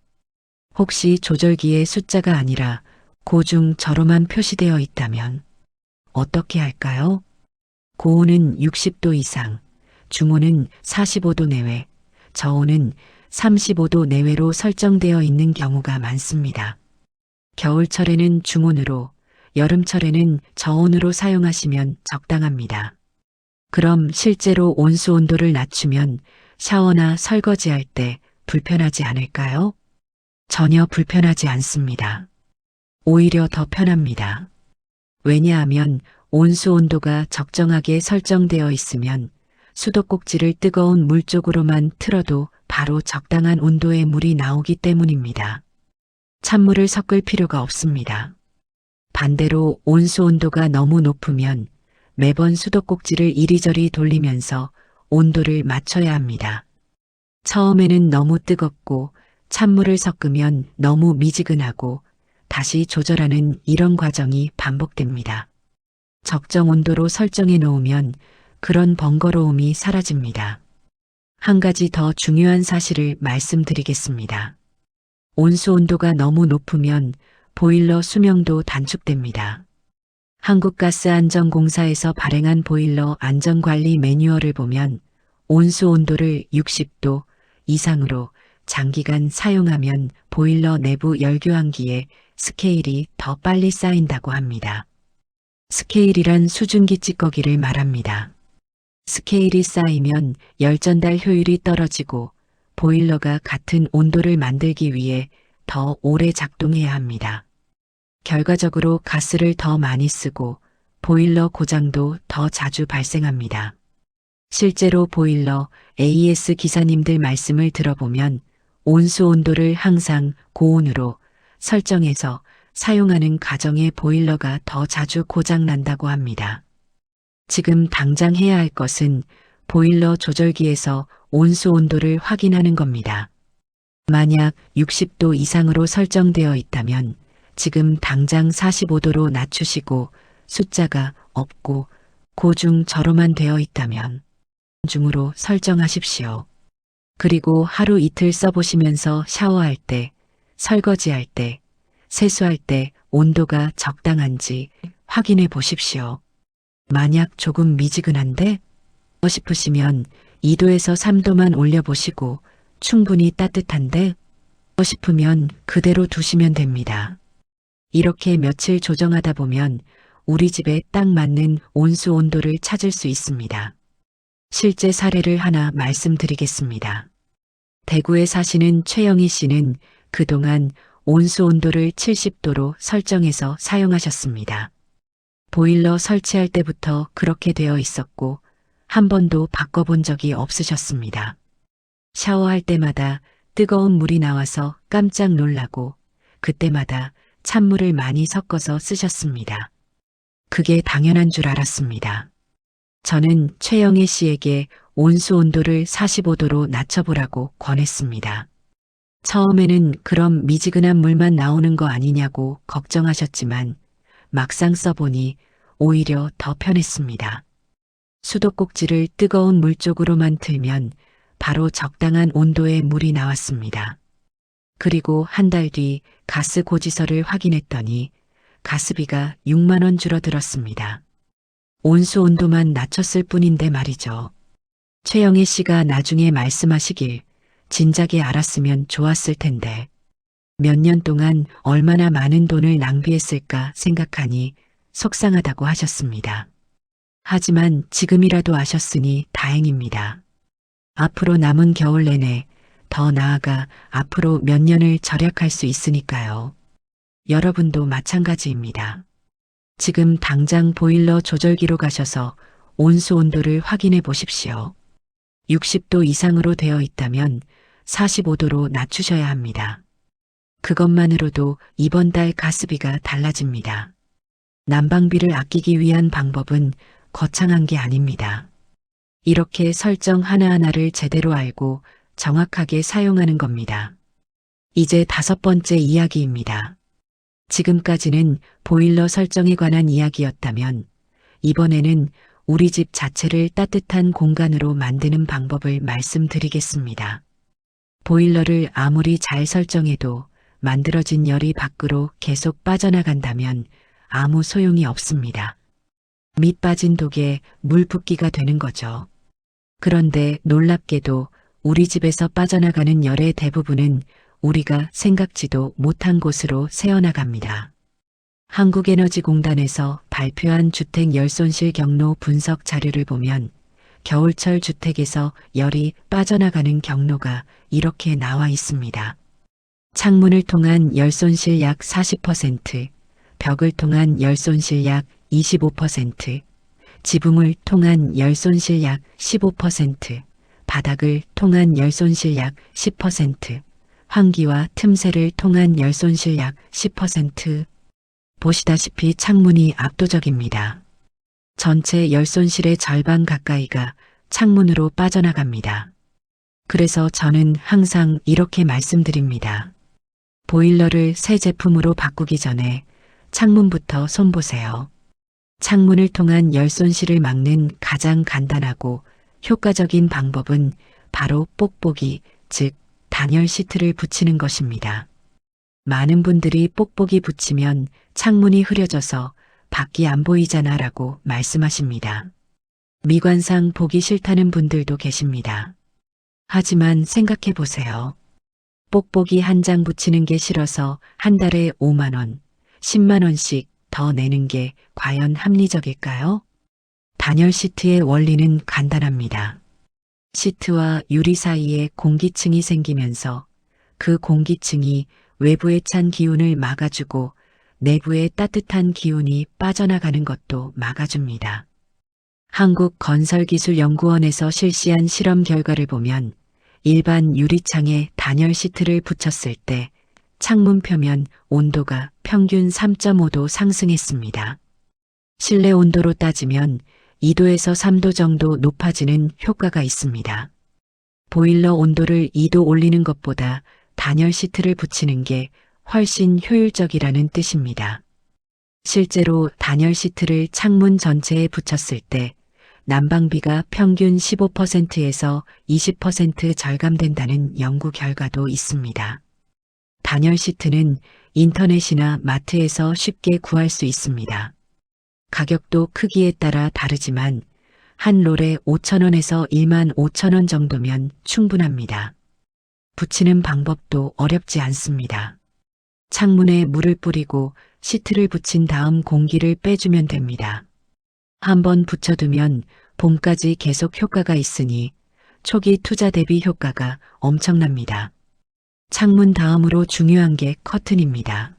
혹시 조절기의 숫자가 아니라 고중 저로만 표시되어 있다면 어떻게 할까요? 고온은 60도 이상, 중온은 45도 내외, 저온은 35도 내외로 설정되어 있는 경우가 많습니다. 겨울철에는 중온으로, 여름철에는 저온으로 사용하시면 적당합니다. 그럼 실제로 온수 온도를 낮추면 샤워나 설거지할 때 불편하지 않을까요? 전혀 불편하지 않습니다. 오히려 더 편합니다. 왜냐하면 온수 온도가 적정하게 설정되어 있으면 수도꼭지를 뜨거운 물 쪽으로만 틀어도 바로 적당한 온도의 물이 나오기 때문입니다. 찬물을 섞을 필요가 없습니다. 반대로 온수 온도가 너무 높으면 매번 수도꼭지를 이리저리 돌리면서 온도를 맞춰야 합니다. 처음에는 너무 뜨겁고 찬물을 섞으면 너무 미지근하고 다시 조절하는 이런 과정이 반복됩니다. 적정 온도로 설정해 놓으면 그런 번거로움이 사라집니다. 한 가지 더 중요한 사실을 말씀드리겠습니다. 온수 온도가 너무 높으면 보일러 수명도 단축됩니다. 한국가스안전공사에서 발행한 보일러 안전관리 매뉴얼을 보면 온수 온도를 60도 이상으로 장기간 사용하면 보일러 내부 열교환기에 스케일이 더 빨리 쌓인다고 합니다. 스케일이란 수증기 찌꺼기를 말합니다. 스케일이 쌓이면 열전달 효율이 떨어지고 보일러가 같은 온도를 만들기 위해 더 오래 작동해야 합니다. 결과적으로 가스를 더 많이 쓰고 보일러 고장도 더 자주 발생합니다. 실제로 보일러 AS 기사님들 말씀을 들어보면 온수 온도를 항상 고온으로 설정해서 사용하는 가정의 보일러가 더 자주 고장 난다고 합니다. 지금 당장 해야 할 것은 보일러 조절기에서 온수 온도를 확인하는 겁니다. 만약 60도 이상으로 설정되어 있다면 지금 당장 45도로 낮추시고, 숫자가 없고 고중 저로만 되어 있다면 중으로 설정하십시오. 그리고 하루 이틀 써보시면서 샤워할 때, 설거지할 때, 세수할 때 온도가 적당한지 확인해 보십시오. 만약 조금 미지근한데 싶으시면 2도에서 3도만 올려보시고, 충분히 따뜻한데 싶으면 그대로 두시면 됩니다. 이렇게 며칠 조정하다 보면 우리 집에 딱 맞는 온수 온도를 찾을 수 있습니다. 실제 사례를 하나 말씀드리겠습니다. 대구에 사시는 최영희 씨는 그동안 온수 온도를 70도로 설정해서 사용하셨습니다. 보일러 설치할 때부터 그렇게 되어 있었고 한 번도 바꿔본 적이 없으셨습니다. 샤워할 때마다 뜨거운 물이 나와서 깜짝 놀라고 그때마다 찬물을 많이 섞어서 쓰셨습니다. 그게 당연한 줄 알았습니다. 저는 최영애 씨에게 온수 온도를 45도로 낮춰보라고 권했습니다. 처음에는 그럼 미지근한 물만 나오는 거 아니냐고 걱정하셨지만 막상 써보니 오히려 더 편했습니다. 수도꼭지를 뜨거운 물 쪽으로만 틀면 바로 적당한 온도의 물이 나왔습니다. 그리고 한 달 뒤 가스 고지서를 확인했더니 가스비가 6만 원 줄어들었습니다. 온수 온도만 낮췄을 뿐인데 말이죠. 최영애 씨가 나중에 말씀하시길 진작에 알았으면 좋았을 텐데 몇 년 동안 얼마나 많은 돈을 낭비했을까 생각하니 속상하다고 하셨습니다. 하지만 지금이라도 아셨으니 다행입니다. 앞으로 남은 겨울 내내 더 나아가 앞으로 몇 년을 절약할 수 있으니까요. 여러분도 마찬가지입니다. 지금 당장 보일러 조절기로 가셔서 온수 온도를 확인해 보십시오. 60도 이상으로 되어 있다면 45도로 낮추셔야 합니다. 그것만으로도 이번 달 가스비가 달라집니다. 난방비를 아끼기 위한 방법은 거창한 게 아닙니다. 이렇게 설정 하나하나를 제대로 알고 정확하게 사용하는 겁니다. 이제 5번째 이야기입니다. 지금까지는 보일러 설정에 관한 이야기였다면 이번에는 우리 집 자체를 따뜻한 공간으로 만드는 방법을 말씀드리겠습니다. 보일러를 아무리 잘 설정해도 만들어진 열이 밖으로 계속 빠져나간다면 아무 소용이 없습니다. 밑 빠진 독에 물 붓기가 되는 거죠. 그런데 놀랍게도 우리 집에서 빠져나가는 열의 대부분은 우리가 생각지도 못한 곳으로 새어나갑니다. 한국에너지공단에서 발표한 주택 열손실 경로 분석 자료를 보면 겨울철 주택에서 열이 빠져나가는 경로가 이렇게 나와 있습니다. 창문을 통한 열손실 약 40%, 벽을 통한 열손실 약 25%, 지붕을 통한 열손실 약 15%, 바닥을 통한 열손실 약 10%, 환기와 틈새를 통한 열손실 약 10%. 보시다시피 창문이 압도적입니다. 전체 열손실의 절반 가까이가 창문으로 빠져나갑니다. 그래서 저는 항상 이렇게 말씀드립니다. 보일러를 새 제품으로 바꾸기 전에 창문부터 손보세요. 창문을 통한 열손실을 막는 가장 간단하고 효과적인 방법은 바로 뽁뽁이, 즉 단열 시트를 붙이는 것입니다. 많은 분들이 뽁뽁이 붙이면 창문이 흐려져서 밖이 안 보이잖아 라고 말씀하십니다. 미관상 보기 싫다는 분들도 계십니다. 하지만 생각해 보세요. 뽁뽁이 한 장 붙이는 게 싫어서 한 달에 5만 원, 10만 원씩 더 내는 게 과연 합리적일까요? 단열 시트의 원리는 간단합니다. 시트와 유리 사이에 공기층이 생기면서 그 공기층이 외부의 찬 기운을 막아주고 내부의 따뜻한 기운이 빠져나가는 것도 막아줍니다. 한국건설기술연구원에서 실시한 실험 결과를 보면 일반 유리창에 단열 시트를 붙였을 때 창문 표면 온도가 평균 3.5도 상승했습니다. 실내 온도로 따지면 2도에서 3도 정도 높아지는 효과가 있습니다. 보일러 온도를 2도 올리는 것보다 단열 시트를 붙이는 게 훨씬 효율적이라는 뜻입니다. 실제로 단열 시트를 창문 전체에 붙였을 때 난방비가 평균 15%에서 20% 절감된다는 연구 결과도 있습니다. 단열 시트는 인터넷이나 마트에서 쉽게 구할 수 있습니다. 가격도 크기에 따라 다르지만 한 롤에 5,000원에서 15,000원 정도면 충분합니다. 붙이는 방법도 어렵지 않습니다. 창문에 물을 뿌리고 시트를 붙인 다음 공기를 빼주면 됩니다. 한번 붙여두면 봄까지 계속 효과가 있으니 초기 투자 대비 효과가 엄청납니다. 창문 다음으로 중요한 게 커튼입니다.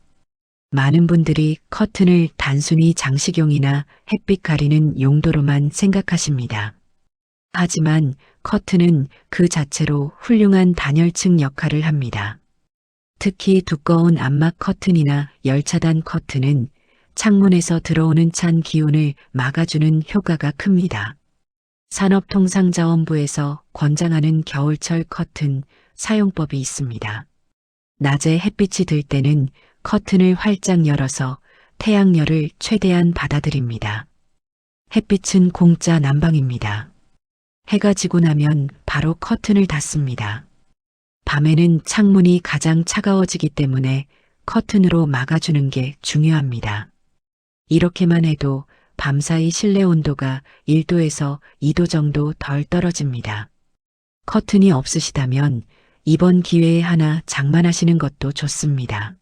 많은 분들이 커튼을 단순히 장식용이나 햇빛 가리는 용도로만 생각하십니다. 하지만 커튼은 그 자체로 훌륭한 단열층 역할을 합니다. 특히 두꺼운 암막 커튼이나 열차단 커튼은 창문에서 들어오는 찬 기운을 막아주는 효과가 큽니다. 산업통상자원부에서 권장하는 겨울철 커튼 사용법이 있습니다. 낮에 햇빛이 들 때는 커튼을 활짝 열어서 태양열을 최대한 받아들입니다. 햇빛은 공짜 난방입니다. 해가 지고 나면 바로 커튼을 닫습니다. 밤에는 창문이 가장 차가워지기 때문에 커튼으로 막아주는 게 중요합니다. 이렇게만 해도 밤사이 실내 온도가 1도에서 2도 정도 덜 떨어집니다. 커튼이 없으시다면 이번 기회에 하나 장만하시는 것도 좋습니다.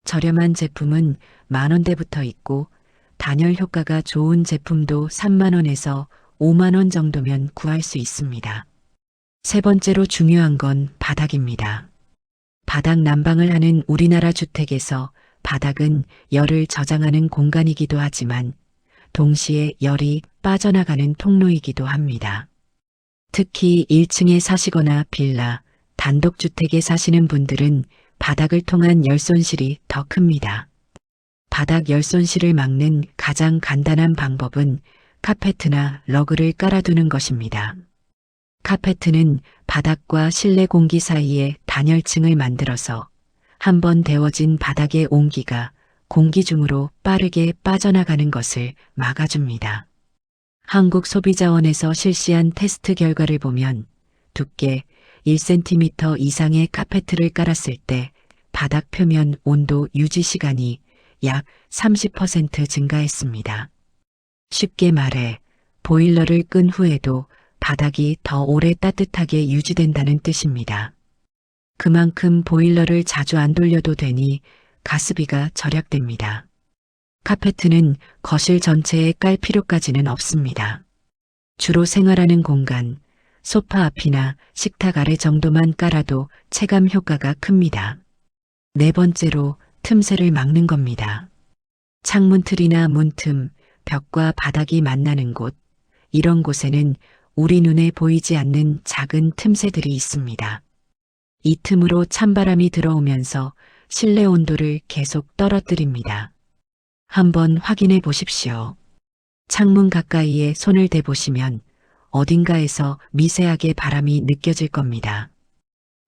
저렴한 제품은 만원대부터 있고 단열 효과가 좋은 제품도 3만원에서 5만원 정도면 구할 수 있습니다. 세 번째로 중요한 건 바닥입니다. 바닥 난방을 하는 우리나라 주택에서 바닥은 열을 저장하는 공간이기도 하지만 동시에 열이 빠져나가는 통로이기도 합니다. 특히 1층에 사시거나 빌라, 단독주택에 사시는 분들은 바닥을 통한 열 손실이 더 큽니다. 바닥 열 손실을 막는 가장 간단한 방법은 카페트나 러그를 깔아두는 것입니다. 카페트는 바닥과 실내 공기 사이에 단열층을 만들어서 한번 데워진 바닥의 온기가 공기 중으로 빠르게 빠져나가는 것을 막아줍니다. 한국소비자원에서 실시한 테스트 결과를 보면 두께 1cm 이상의 카페트를 깔았을 때 바닥 표면 온도 유지 시간이 약 30% 증가했습니다. 쉽게 말해 보일러를 끈 후에도 바닥이 더 오래 따뜻하게 유지된다는 뜻입니다. 그만큼 보일러를 자주 안 돌려도 되니 가스비가 절약됩니다. 카페트는 거실 전체에 깔 필요까지는 없습니다. 주로 생활하는 공간, 소파 앞이나 식탁 아래 정도만 깔아도 체감 효과가 큽니다. 네 번째로 틈새를 막는 겁니다. 창문틀이나 문틈, 벽과 바닥이 만나는 곳, 이런 곳에는 우리 눈에 보이지 않는 작은 틈새들이 있습니다. 이 틈으로 찬바람이 들어오면서 실내 온도를 계속 떨어뜨립니다. 한번 확인해 보십시오. 창문 가까이에 손을 대보시면 어딘가에서 미세하게 바람이 느껴질 겁니다.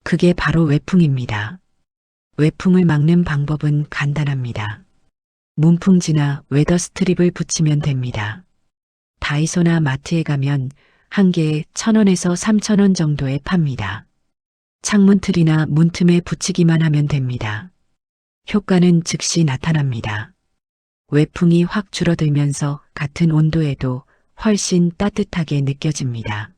그게 바로 외풍입니다. 외풍을 막는 방법은 간단합니다. 문풍지나 웨더 스트립을 붙이면 됩니다. 다이소나 마트에 가면 한 개에 1,000원에서 3,000원 정도에 팝니다. 창문틀이나 문틈에 붙이기만 하면 됩니다. 효과는 즉시 나타납니다. 외풍이 확 줄어들면서 같은 온도에도 훨씬 따뜻하게 느껴집니다.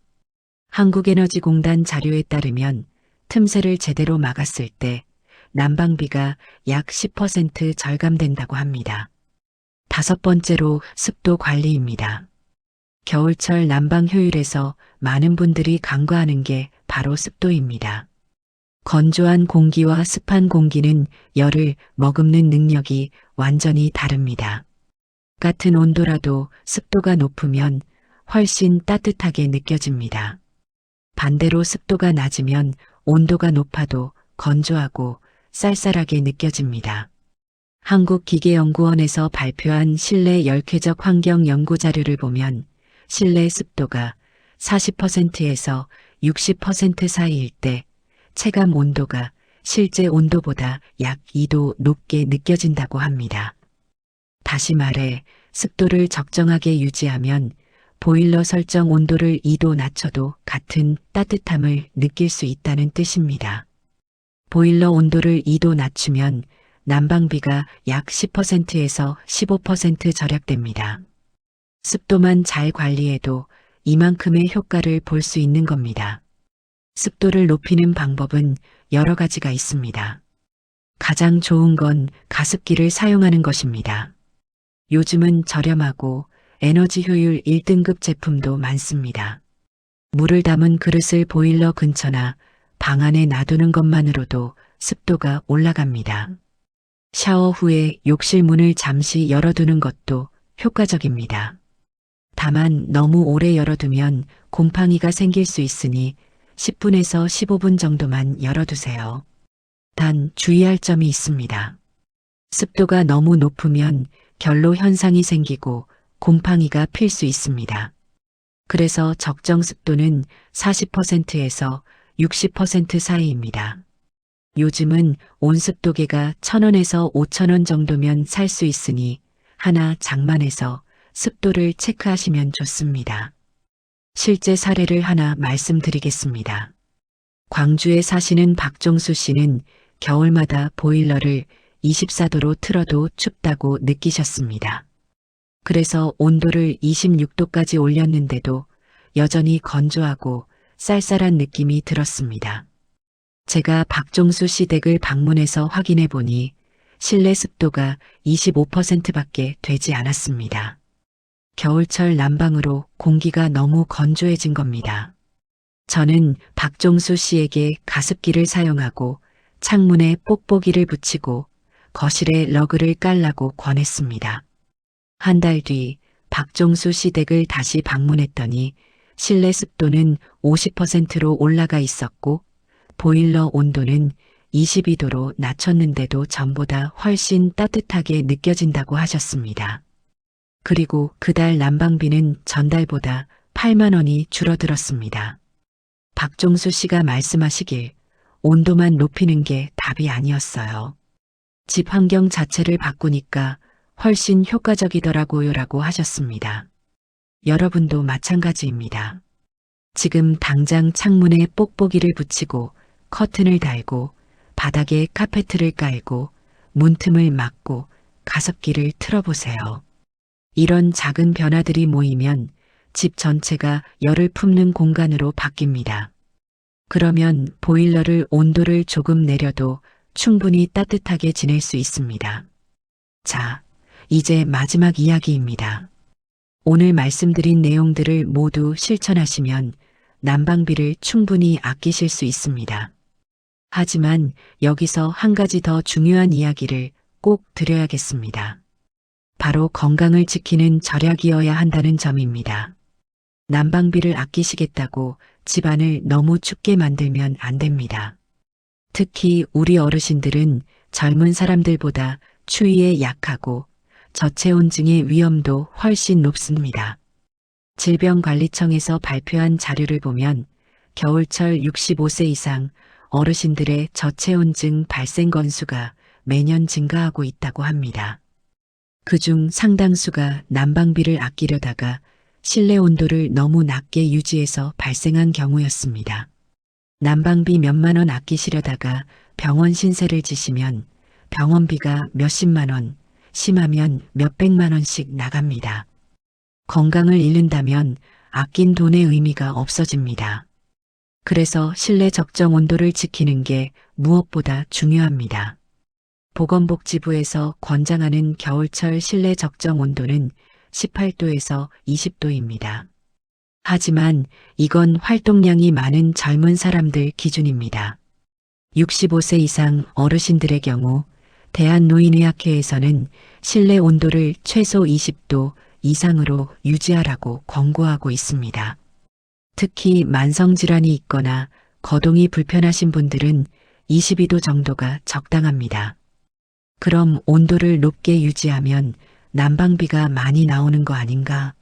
한국에너지공단 자료에 따르면 틈새를 제대로 막았을 때 난방비가 약 10% 절감된다고 합니다. 다섯 번째로 습도 관리입니다. 겨울철 난방 효율에서 많은 분들이 간과하는 게 바로 습도입니다. 건조한 공기와 습한 공기는 열을 머금는 능력이 완전히 다릅니다. 같은 온도라도 습도가 높으면 훨씬 따뜻하게 느껴집니다. 반대로 습도가 낮으면 온도가 높아도 건조하고 쌀쌀하게 느껴집니다. 한국기계연구원에서 발표한 실내 열쾌적 환경 연구 자료를 보면 실내 습도가 40%에서 60% 사이일 때 체감 온도가 실제 온도보다 약 2도 높게 느껴진다고 합니다. 다시 말해 습도를 적정하게 유지하면 보일러 설정 온도를 2도 낮춰도 같은 따뜻함을 느낄 수 있다는 뜻입니다. 보일러 온도를 2도 낮추면 난방비가 약 10%에서 15% 절약됩니다. 습도만 잘 관리해도 이만큼의 효과를 볼 수 있는 겁니다. 습도를 높이는 방법은 여러 가지가 있습니다. 가장 좋은 건 가습기를 사용하는 것입니다. 요즘은 저렴하고 에너지 효율 1등급 제품도 많습니다. 물을 담은 그릇을 보일러 근처나 방 안에 놔두는 것만으로도 습도가 올라갑니다. 샤워 후에 욕실 문을 잠시 열어두는 것도 효과적입니다. 다만 너무 오래 열어두면 곰팡이가 생길 수 있으니 10분에서 15분 정도만 열어두세요. 단 주의할 점이 있습니다. 습도가 너무 높으면 결로 현상이 생기고 곰팡이가 필 수 있습니다. 그래서 적정 습도는 40%에서 60% 사이입니다. 요즘은 온습도계가 1,000원에서 5,000원 정도면 살 수 있으니 하나 장만해서 습도를 체크하시면 좋습니다. 실제 사례를 하나 말씀드리겠습니다. 광주에 사시는 박종수 씨는 겨울마다 보일러를 24도로 틀어도 춥다고 느끼셨습니다. 그래서 온도를 26도까지 올렸는데도 여전히 건조하고 쌀쌀한 느낌이 들었습니다. 제가 박종수 씨 댁을 방문해서 확인해 보니 실내 습도가 25%밖에 되지 않았습니다. 겨울철 난방으로 공기가 너무 건조해진 겁니다. 저는 박종수 씨에게 가습기를 사용하고 창문에 뽁뽁이를 붙이고 거실에 러그를 깔라고 권했습니다. 한 달 뒤 박종수 씨 댁을 다시 방문했더니 실내 습도는 50%로 올라가 있었고 보일러 온도는 22도로 낮췄는데도 전보다 훨씬 따뜻하게 느껴진다고 하셨습니다. 그리고 그달 난방비는 전달보다 8만 원이 줄어들었습니다. 박종수 씨가 말씀하시길 온도만 높이는 게 답이 아니었어요. 집 환경 자체를 바꾸니까 훨씬 효과적이더라고요라고 하셨습니다. 여러분도 마찬가지입니다. 지금 당장 창문에 뽁뽁이를 붙이고 커튼을 달고 바닥에 카페트를 깔고 문틈을 막고 가습기를 틀어보세요. 이런 작은 변화들이 모이면 집 전체가 열을 품는 공간으로 바뀝니다. 그러면 보일러를 온도를 조금 내려도 충분히 따뜻하게 지낼 수 있습니다. 자, 이제 마지막 이야기입니다. 오늘 말씀드린 내용들을 모두 실천하시면 난방비를 충분히 아끼실 수 있습니다. 하지만 여기서 한 가지 더 중요한 이야기를 꼭 드려야겠습니다. 바로 건강을 지키는 절약이어야 한다는 점입니다. 난방비를 아끼시겠다고 집안을 너무 춥게 만들면 안 됩니다. 특히 우리 어르신들은 젊은 사람들보다 추위에 약하고 저체온증의 위험도 훨씬 높습니다. 질병관리청에서 발표한 자료를 보면 겨울철 65세 이상 어르신들의 저체온증 발생 건수가 매년 증가하고 있다고 합니다. 그중 상당수가 난방비를 아끼려다가 실내 온도를 너무 낮게 유지해서 발생한 경우였습니다. 난방비 몇만 원 아끼시려다가 병원 신세를 지시면 병원비가 몇십만 원, 심하면 몇백만 원씩 나갑니다. 건강을 잃는다면 아낀 돈의 의미가 없어집니다. 그래서 실내 적정 온도를 지키는 게 무엇보다 중요합니다. 보건복지부에서 권장하는 겨울철 실내 적정 온도는 18도에서 20도입니다. 하지만 이건 활동량이 많은 젊은 사람들 기준입니다. 65세 이상 어르신들의 경우 대한노인의학회에서는 실내 온도를 최소 20도 이상으로 유지하라고 권고하고 있습니다. 특히 만성질환이 있거나 거동이 불편하신 분들은 22도 정도가 적당합니다. 그럼 온도를 높게 유지하면 난방비가 많이 나오는 거 아닌가?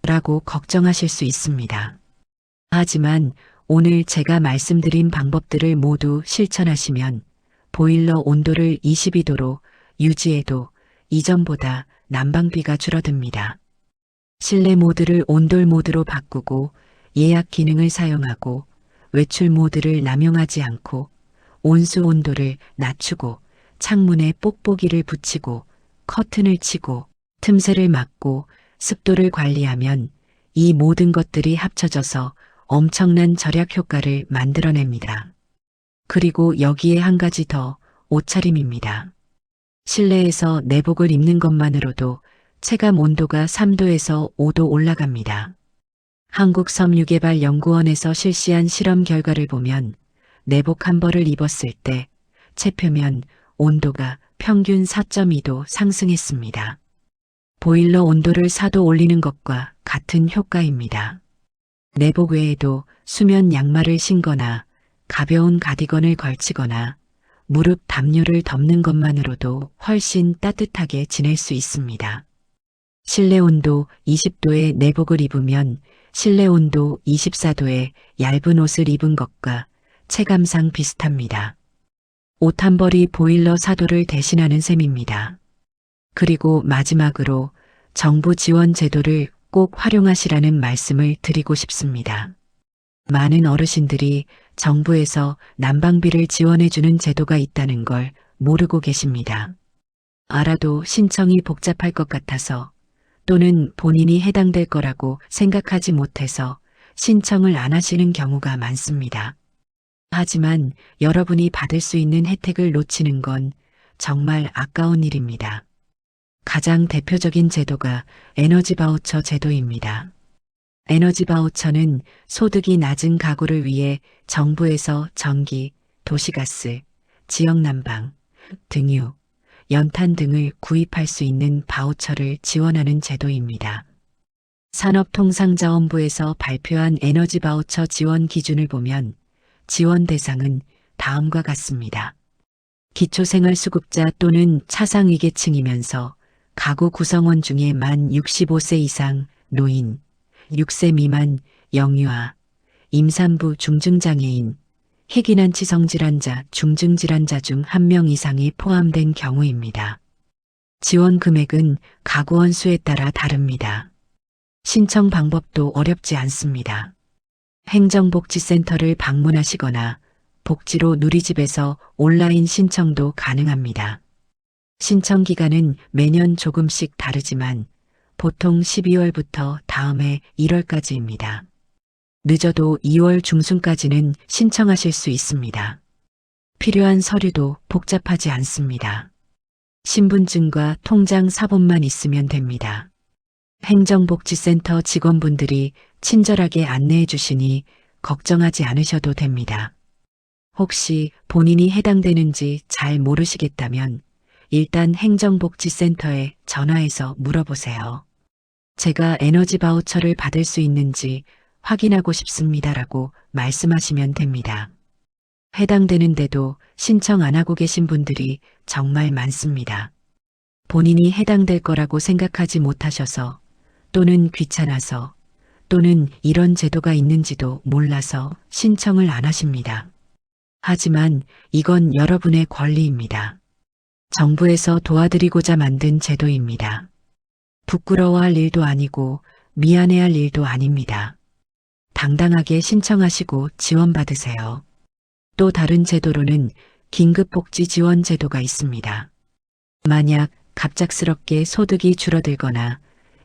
라고 걱정하실 수 있습니다. 하지만 오늘 제가 말씀드린 방법들을 모두 실천하시면 보일러 온도를 22도로 유지해도 이전보다 난방비가 줄어듭니다. 실내 모드를 온돌 모드로 바꾸고 예약 기능을 사용하고 외출 모드를 남용하지 않고 온수 온도를 낮추고 창문에 뽁뽁이를 붙이고 커튼을 치고 틈새를 막고 습도를 관리하면 이 모든 것들이 합쳐져서 엄청난 절약 효과를 만들어냅니다. 그리고 여기에 한 가지 더, 옷차림입니다. 실내에서 내복을 입는 것만으로도 체감 온도가 3도에서 5도 올라갑니다. 한국섬유개발연구원에서 실시한 실험 결과를 보면 내복 한 벌을 입었을 때 체표면 온도가 평균 4.2도 상승했습니다. 보일러 온도를 4도 올리는 것과 같은 효과입니다. 내복 외에도 수면 양말을 신거나 가벼운 가디건을 걸치거나 무릎 담요를 덮는 것만으로도 훨씬 따뜻하게 지낼 수 있습니다. 실내 온도 20도의 내복을 입으면 실내 온도 24도의 얇은 옷을 입은 것과 체감상 비슷합니다. 옷 한 벌이 보일러 4도를 대신하는 셈입니다. 그리고 마지막으로 정부 지원 제도를 꼭 활용하시라는 말씀을 드리고 싶습니다. 많은 어르신들이 정부에서 난방비를 지원해주는 제도가 있다는 걸 모르고 계십니다. 알아도 신청이 복잡할 것 같아서 또는 본인이 해당될 거라고 생각하지 못해서 신청을 안 하시는 경우가 많습니다. 하지만 여러분이 받을 수 있는 혜택을 놓치는 건 정말 아까운 일입니다. 가장 대표적인 제도가 에너지 바우처 제도입니다. 에너지 바우처는 소득이 낮은 가구를 위해 정부에서 전기, 도시가스, 지역난방, 등유, 연탄 등을 구입할 수 있는 바우처를 지원하는 제도입니다. 산업통상자원부에서 발표한 에너지 바우처 지원 기준을 보면 지원 대상은 다음과 같습니다. 기초생활수급자 또는 차상위계층이면서 가구 구성원 중에 만 65세 이상 노인, 6세 미만 영유아, 임산부 중증장애인, 희귀난 치성질환자 중증질환자 중 1명 이상이 포함된 경우입니다. 지원 금액은 가구원 수에 따라 다릅니다. 신청 방법도 어렵지 않습니다. 행정복지센터를 방문하시거나 복지로 누리집에서 온라인 신청도 가능합니다. 신청 기간은 매년 조금씩 다르지만 보통 12월부터 다음해 1월까지입니다. 늦어도 2월 중순까지는 신청하실 수 있습니다. 필요한 서류도 복잡하지 않습니다. 신분증과 통장 사본만 있으면 됩니다. 행정복지센터 직원분들이 친절하게 안내해 주시니 걱정하지 않으셔도 됩니다. 혹시 본인이 해당되는지 잘 모르시겠다면 일단 행정복지센터에 전화해서 물어보세요. 제가 에너지 바우처를 받을 수 있는지 확인하고 싶습니다라고 말씀하시면 됩니다. 해당되는데도 신청 안 하고 계신 분들이 정말 많습니다. 본인이 해당될 거라고 생각하지 못하셔서 또는 귀찮아서 또는 이런 제도가 있는지도 몰라서 신청을 안 하십니다. 하지만 이건 여러분의 권리입니다. 정부에서 도와드리고자 만든 제도입니다. 부끄러워할 일도 아니고 미안해할 일도 아닙니다. 당당하게 신청하시고 지원받으세요. 또 다른 제도로는 긴급복지 지원 제도가 있습니다. 만약 갑작스럽게 소득이 줄어들거나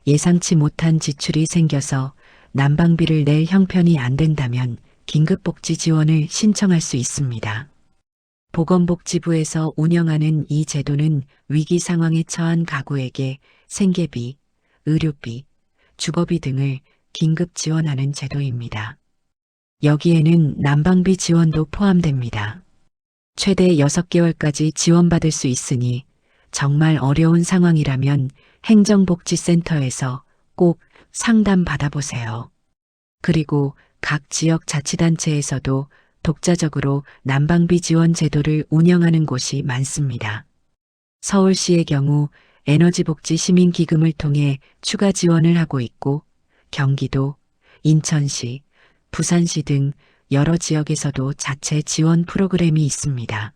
예상치 못한 지출이 생겨서 난방비를 낼 형편이 안 된다면 긴급복지 지원을 신청할 수 있습니다. 보건복지부에서 운영하는 이 제도는 위기 상황에 처한 가구에게 생계비, 의료비, 주거비 등을 긴급 지원하는 제도입니다. 여기에는 난방비 지원도 포함됩니다. 최대 6개월까지 지원받을 수 있으니 정말 어려운 상황이라면 행정복지센터에서 꼭 상담 받아보세요. 그리고 각 지역 자치단체에서도 독자적으로 난방비 지원 제도를 운영하는 곳이 많습니다. 서울시의 경우 에너지복지 시민기금을 통해 추가 지원을 하고 있고 경기도, 인천시, 부산시 등 여러 지역에서도 자체 지원 프로그램이 있습니다.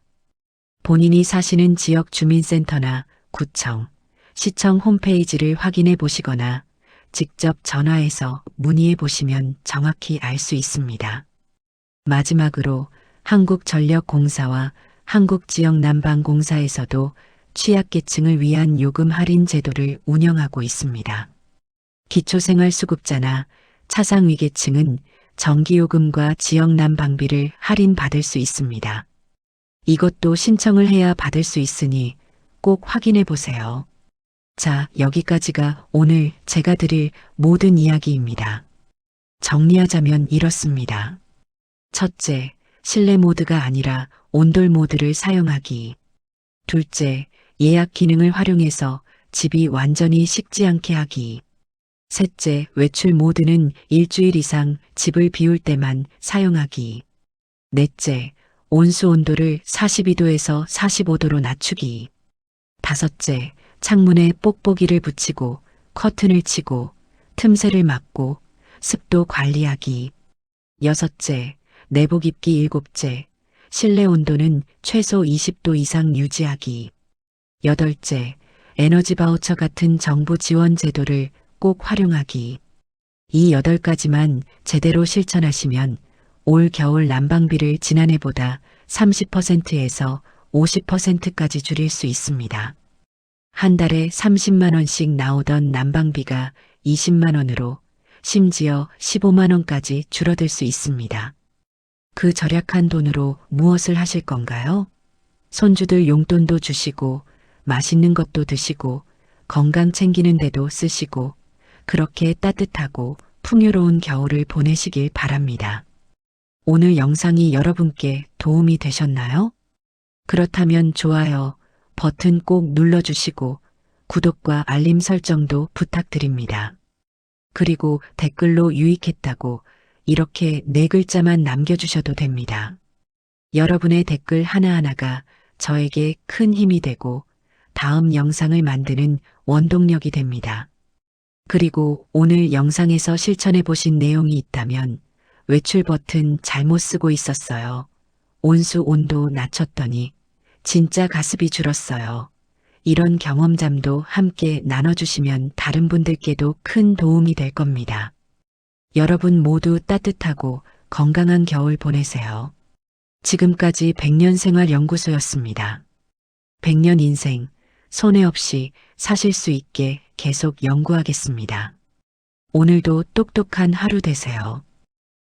본인이 사시는 지역 주민센터나 구청, 시청 홈페이지를 확인해 보시거나 직접 전화해서 문의해 보시면 정확히 알 수 있습니다. 마지막으로 한국전력공사와 한국지역난방공사에서도 취약계층을 위한 요금 할인 제도를 운영하고 있습니다. 기초생활수급자나 차상위계층은 전기요금과 지역난방비를 할인받을 수 있습니다. 이것도 신청을 해야 받을 수 있으니 꼭 확인해 보세요. 자, 여기까지가 오늘 제가 드릴 모든 이야기입니다. 정리하자면 이렇습니다. 첫째, 실내 모드가 아니라 온돌 모드를 사용하기. 둘째, 예약 기능을 활용해서 집이 완전히 식지 않게 하기. 셋째, 외출 모드는 일주일 이상 집을 비울 때만 사용하기. 넷째, 온수 온도를 42도에서 45도로 낮추기. 다섯째, 창문에 뽁뽁이를 붙이고 커튼을 치고 틈새를 막고 습도 관리하기. 여섯째, 내복 입기. 일곱째, 실내 온도는 최소 20도 이상 유지하기. 여덟째, 에너지 바우처 같은 정부 지원 제도를 꼭 활용하기. 이 8가지만 제대로 실천하시면 올 겨울 난방비를 지난해보다 30%에서 50%까지 줄일 수 있습니다. 한 달에 30만 원씩 나오던 난방비가 20만 원으로 심지어 15만 원까지 줄어들 수 있습니다. 그 절약한 돈으로 무엇을 하실 건가요? 손주들 용돈도 주시고 맛있는 것도 드시고 건강 챙기는 데도 쓰시고 그렇게 따뜻하고 풍요로운 겨울을 보내시길 바랍니다. 오늘 영상이 여러분께 도움이 되셨나요? 그렇다면 좋아요 버튼 꼭 눌러주시고 구독과 알림 설정도 부탁드립니다. 그리고 댓글로 유익했다고 이렇게 4글자만 남겨주셔도 됩니다. 여러분의 댓글 하나하나가 저에게 큰 힘이 되고 다음 영상을 만드는 원동력이 됩니다. 그리고 오늘 영상에서 실천해 보신 내용이 있다면 외출 버튼 잘못 쓰고 있었어요. 온수 온도 낮췄더니 진짜 가습이 줄었어요. 이런 경험담도 함께 나눠주시면 다른 분들께도 큰 도움이 될 겁니다. 여러분 모두 따뜻하고 건강한 겨울 보내세요. 지금까지 100년생활연구소였습니다. 100년 인생, 손해 없이 사실 수 있게 계속 연구하겠습니다. 오늘도 똑똑한 하루 되세요.